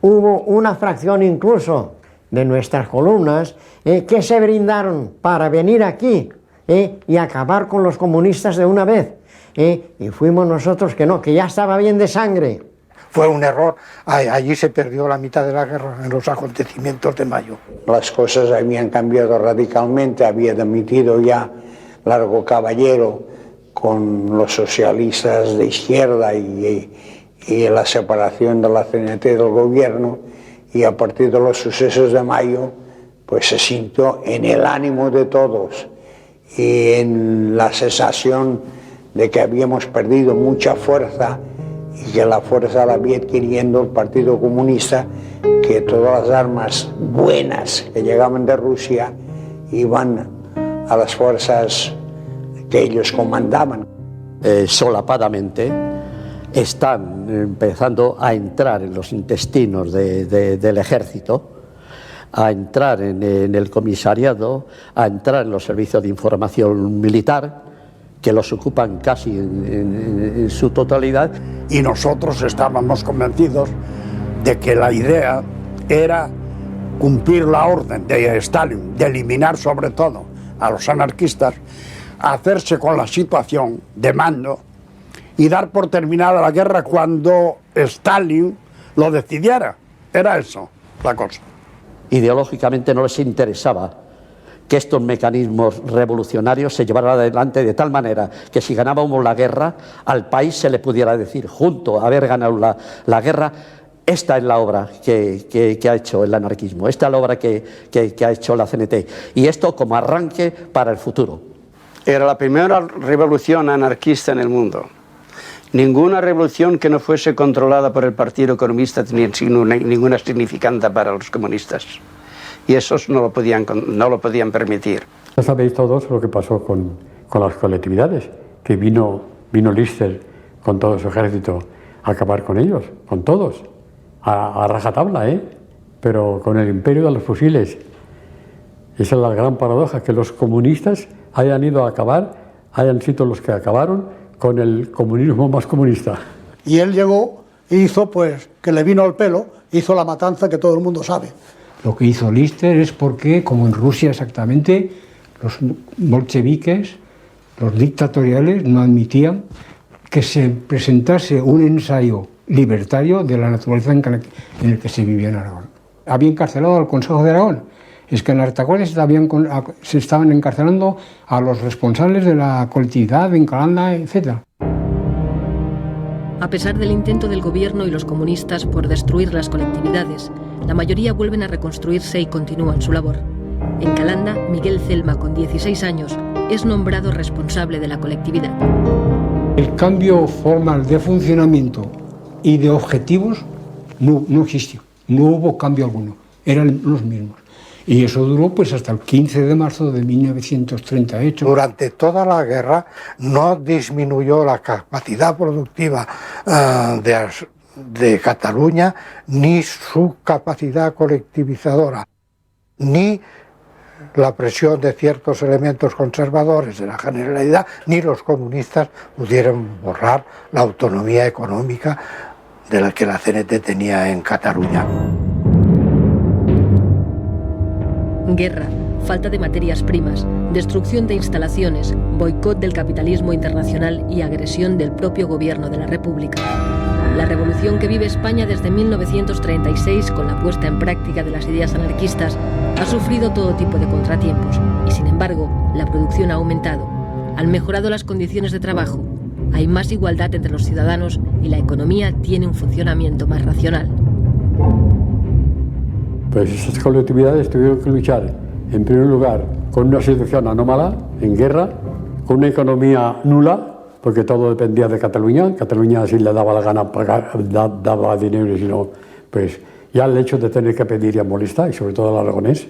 Hubo una fracción incluso de nuestras columnas que se brindaron para venir aquí y acabar con los comunistas de una vez, y fuimos nosotros que no, que ya estaba bien de sangre. Fue un error, allí se perdió la mitad de la guerra en los acontecimientos de mayo. Las cosas habían cambiado radicalmente, había dimitido ya Largo Caballero con los socialistas de izquierda y la separación de la CNT del gobierno, y a partir de los sucesos de mayo pues se sintió en el ánimo de todos y en la sensación de que habíamos perdido mucha fuerza y que la fuerza la había adquiriendo el Partido Comunista, que todas las armas buenas que llegaban de Rusia iban a las fuerzas que ellos comandaban. Solapadamente están empezando a entrar en los intestinos del ejército, a entrar en el comisariado, a entrar en los servicios de información militar, que los ocupan casi en su totalidad. Y nosotros estábamos convencidos de que la idea era cumplir la orden de Stalin, de eliminar sobre todo a los anarquistas, hacerse con la situación de mando y dar por terminada la guerra cuando Stalin lo decidiera. Era eso la cosa. Ideológicamente no les interesaba que estos mecanismos revolucionarios se llevaran adelante de tal manera que si ganábamos la guerra, al país se le pudiera decir, junto a haber ganado la guerra, esta es la obra que ha hecho el anarquismo, esta es la obra que ha hecho la CNT, y esto como arranque para el futuro. Era la primera revolución anarquista en el mundo. Ninguna revolución que no fuese controlada por el Partido Comunista tenía ninguna significancia para los comunistas. Y esos no lo podían permitir. Ya sabéis todos lo que pasó con las colectividades, que vino Lister con todo su ejército a acabar con ellos, con todos, a rajatabla, pero con el imperio de los fusiles. Esa es la gran paradoja, que los comunistas hayan ido a acabar, hayan sido los que acabaron con el comunismo más comunista. Y él llegó e hizo, pues, que le vino al pelo, hizo la matanza que todo el mundo sabe. Lo que hizo Lister es porque, como en Rusia exactamente, los bolcheviques, los dictatoriales, no admitían que se presentase un ensayo libertario de la naturaleza en el que se vivía en Aragón. Había encarcelado al Consejo de Aragón. Es que en las Tacuales se estaban encarcelando a los responsables de la colectividad en Calanda, etc. A pesar del intento del gobierno y los comunistas por destruir las colectividades, la mayoría vuelven a reconstruirse y continúan su labor. En Calanda, Miguel Celma, con 16 años, es nombrado responsable de la colectividad. El cambio formal de funcionamiento y de objetivos no existió, no hubo cambio alguno, eran los mismos. Y eso duró pues hasta el 15 de marzo de 1938. Durante toda la guerra no disminuyó la capacidad productiva de Cataluña, ni su capacidad colectivizadora, ni la presión de ciertos elementos conservadores de la Generalidad, ni los comunistas pudieron borrar la autonomía económica de la que la CNT tenía en Cataluña. Guerra, falta de materias primas, destrucción de instalaciones, boicot del capitalismo internacional y agresión del propio gobierno de la República. La revolución que vive España desde 1936 con la puesta en práctica de las ideas anarquistas ha sufrido todo tipo de contratiempos y, sin embargo, la producción ha aumentado. Han mejorado las condiciones de trabajo, hay más igualdad entre los ciudadanos y la economía tiene un funcionamiento más racional. Pues esas colectividades tuvieron que luchar, en primer lugar, con una situación anómala, en guerra, con una economía nula, porque todo dependía de Cataluña. Cataluña, si le daba la gana pagar, daba dinero, y si no, pues ya el hecho de tener que pedir ya molesta, y sobre todo el aragonés.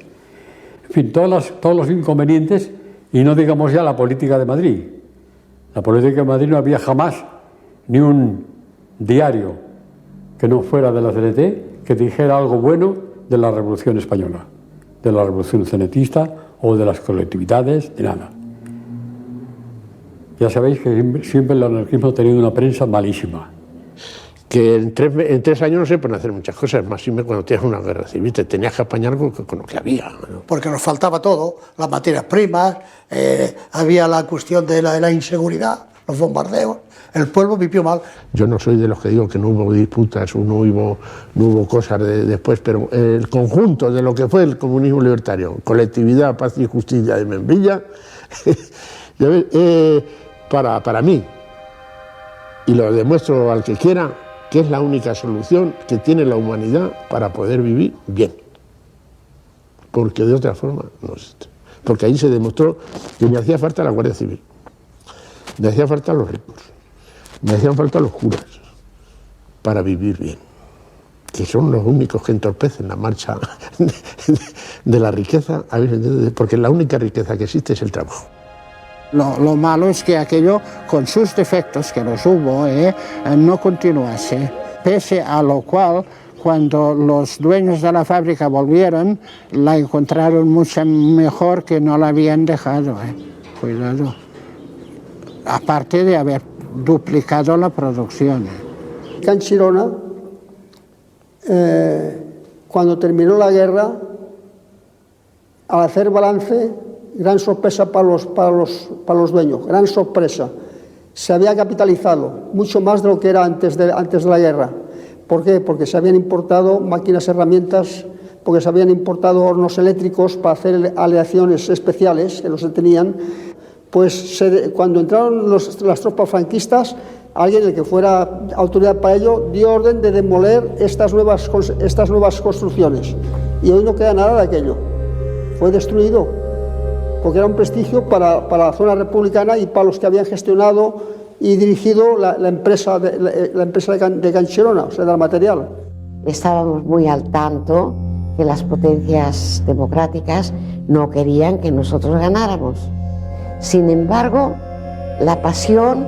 En fin, todos los inconvenientes, y no digamos ya la política de Madrid. La política de Madrid no había jamás ni un diario que no fuera de la CNT que dijera algo bueno de la Revolución Española, de la Revolución Cenetista o de las colectividades, de nada. Ya sabéis que siempre el anarquismo ha tenido una prensa malísima. Que en 3 años no se pueden hacer muchas cosas, más siempre cuando tienes una guerra civil, te tenías que apañar con lo que había, ¿no? Porque nos faltaba todo, las materias primas, había la cuestión de la inseguridad, los bombardeos. El pueblo vivió mal. Yo no soy de los que digo que no hubo disputas o no hubo cosas después, pero el conjunto de lo que fue el comunismo libertario, colectividad, paz y justicia de Membilla, para mí, y lo demuestro al que quiera, que es la única solución que tiene la humanidad para poder vivir bien. Porque de otra forma no existe. Porque ahí se demostró que me hacía falta la Guardia Civil, me hacía falta los ricos, me hacían falta los curas para vivir bien, que son los únicos que entorpecen la marcha de la riqueza, porque la única riqueza que existe es el trabajo. Lo malo es que aquello, con sus defectos, que los hubo, no continuase, pese a lo cual, cuando los dueños de la fábrica volvieron, la encontraron mucho mejor que no la habían dejado. Cuidado. Aparte de haber duplicado la producción. Can Chirona, cuando terminó la guerra, al hacer balance, gran sorpresa para los dueños, gran sorpresa. Se había capitalizado mucho más de lo que era antes de la guerra. ¿Por qué? Porque se habían importado máquinas, herramientas, porque se habían importado hornos eléctricos para hacer aleaciones especiales que no se tenían. Pues cuando entraron las tropas franquistas, alguien, el que fuera autoridad para ello, dio orden de demoler estas nuevas construcciones. Y hoy no queda nada de aquello. Fue destruido, porque era un prestigio para la zona republicana y para los que habían gestionado y dirigido la empresa de Can Chirona, o sea, del material. Estábamos muy al tanto que las potencias democráticas no querían que nosotros ganáramos. Sin embargo, la pasión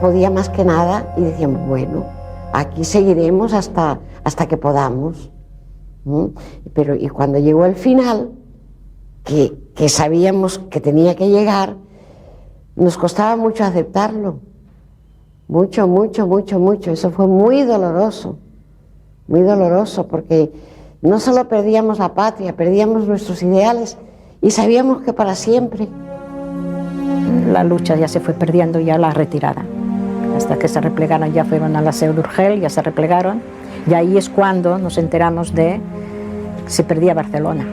podía más que nada y decíamos, bueno, aquí seguiremos hasta que podamos. Pero y cuando llegó el final, que sabíamos que tenía que llegar, nos costaba mucho aceptarlo. Mucho, mucho, mucho, mucho. Eso fue muy doloroso, porque no solo perdíamos la patria, perdíamos nuestros ideales y sabíamos que para siempre. La lucha ya se fue perdiendo, ya la retirada. Hasta que se replegaron, ya fueron a la Seu d'Urgell, ya se replegaron. Y ahí es cuando nos enteramos de que se perdía Barcelona.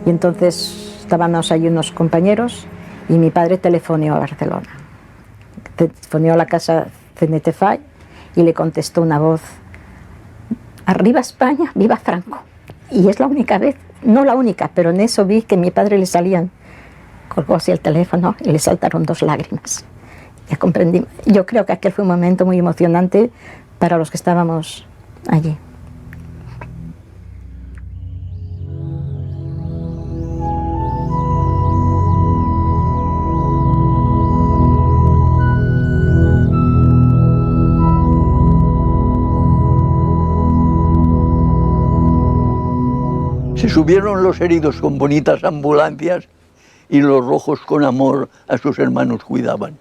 Y entonces estábamos allí unos compañeros y mi padre telefoneó a Barcelona. Telefoneó a la casa CNT-FAI y le contestó una voz: arriba España, viva Franco. Y es la única vez, no la única, pero en eso vi que a mi padre le salían, colgó así el teléfono y le saltaron 2 lágrimas. Ya comprendí. Yo creo que aquel fue un momento muy emocionante para los que estábamos allí. Se subieron los heridos con bonitas ambulancias y los rojos con amor a sus hermanos cuidaban.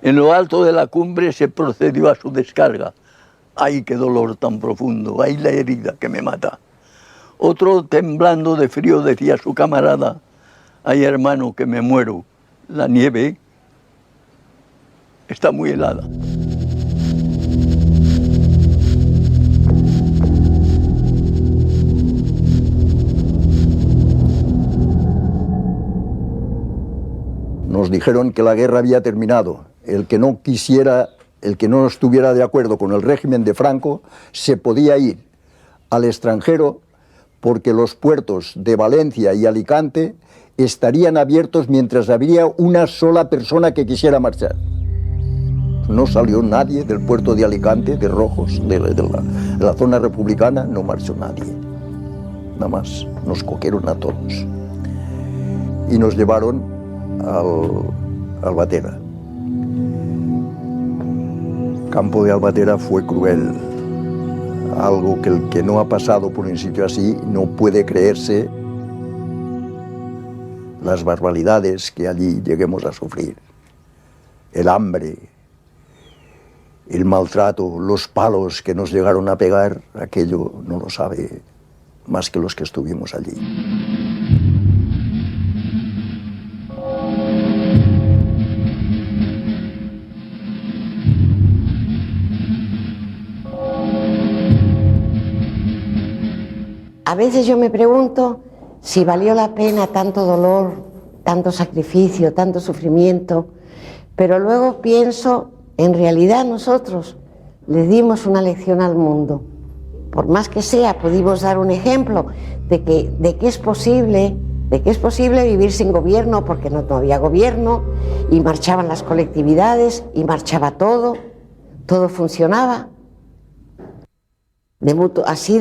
En lo alto de la cumbre se procedió a su descarga. ¡Ay, qué dolor tan profundo! ¡Ay, la herida que me mata! Otro, temblando de frío, decía a su camarada: ¡ay, hermano, que me muero! La nieve está muy helada. Nos dijeron que la guerra había terminado. El que no quisiera, el que no estuviera de acuerdo con el régimen de Franco, se podía ir al extranjero porque los puertos de Valencia y Alicante estarían abiertos mientras habría una sola persona que quisiera marchar. No salió nadie del puerto de Alicante, de Rojos, de la zona republicana, no marchó nadie. Nada más, nos cogieron a todos. Y nos llevaron al Albatera. Campo de Albatera fue cruel. Algo que el que no ha pasado por un sitio así no puede creerse las barbaridades que allí lleguemos a sufrir. El hambre, el maltrato, los palos que nos llegaron a pegar, aquello no lo sabe más que los que estuvimos allí. A veces yo me pregunto si valió la pena tanto dolor, tanto sacrificio, tanto sufrimiento, pero luego pienso, en realidad nosotros le dimos una lección al mundo. Por más que sea, pudimos dar un ejemplo de que es posible vivir sin gobierno, porque no había gobierno, y marchaban las colectividades, y marchaba todo funcionaba, de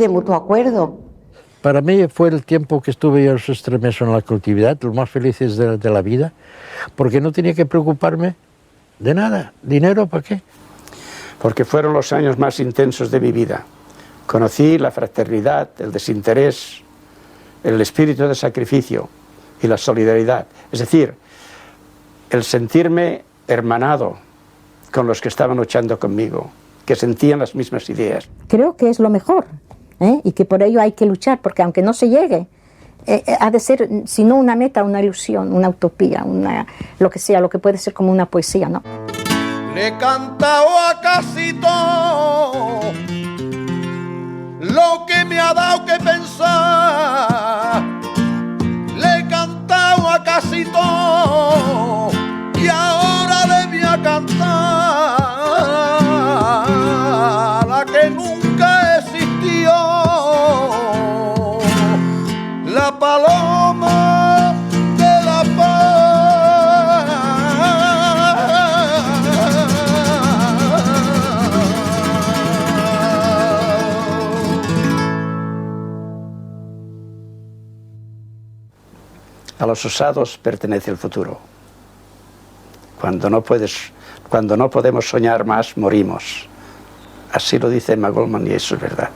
mutuo acuerdo. Para mí fue el tiempo que estuve yo en Extremeso en la colectividad, los más felices de la vida, porque no tenía que preocuparme de nada. ¿Dinero para qué? Porque fueron los años más intensos de mi vida. Conocí la fraternidad, el desinterés, el espíritu de sacrificio y la solidaridad. Es decir, el sentirme hermanado con los que estaban luchando conmigo, que sentían las mismas ideas. Creo que es lo mejor. Y que por ello hay que luchar, porque aunque no se llegue, ha de ser, si no una meta, una ilusión, una utopía, lo que sea, lo que puede ser como una poesía, ¿no? Le he cantado a casi todo lo que me ha dado que pensar. Le he cantado a casi todo y ahora le voy a cantar la que nunca existió, la paloma de la paz. A los osados pertenece el futuro. Cuando no podemos soñar más, morimos. Así lo dice Emma Goldman y eso es verdad.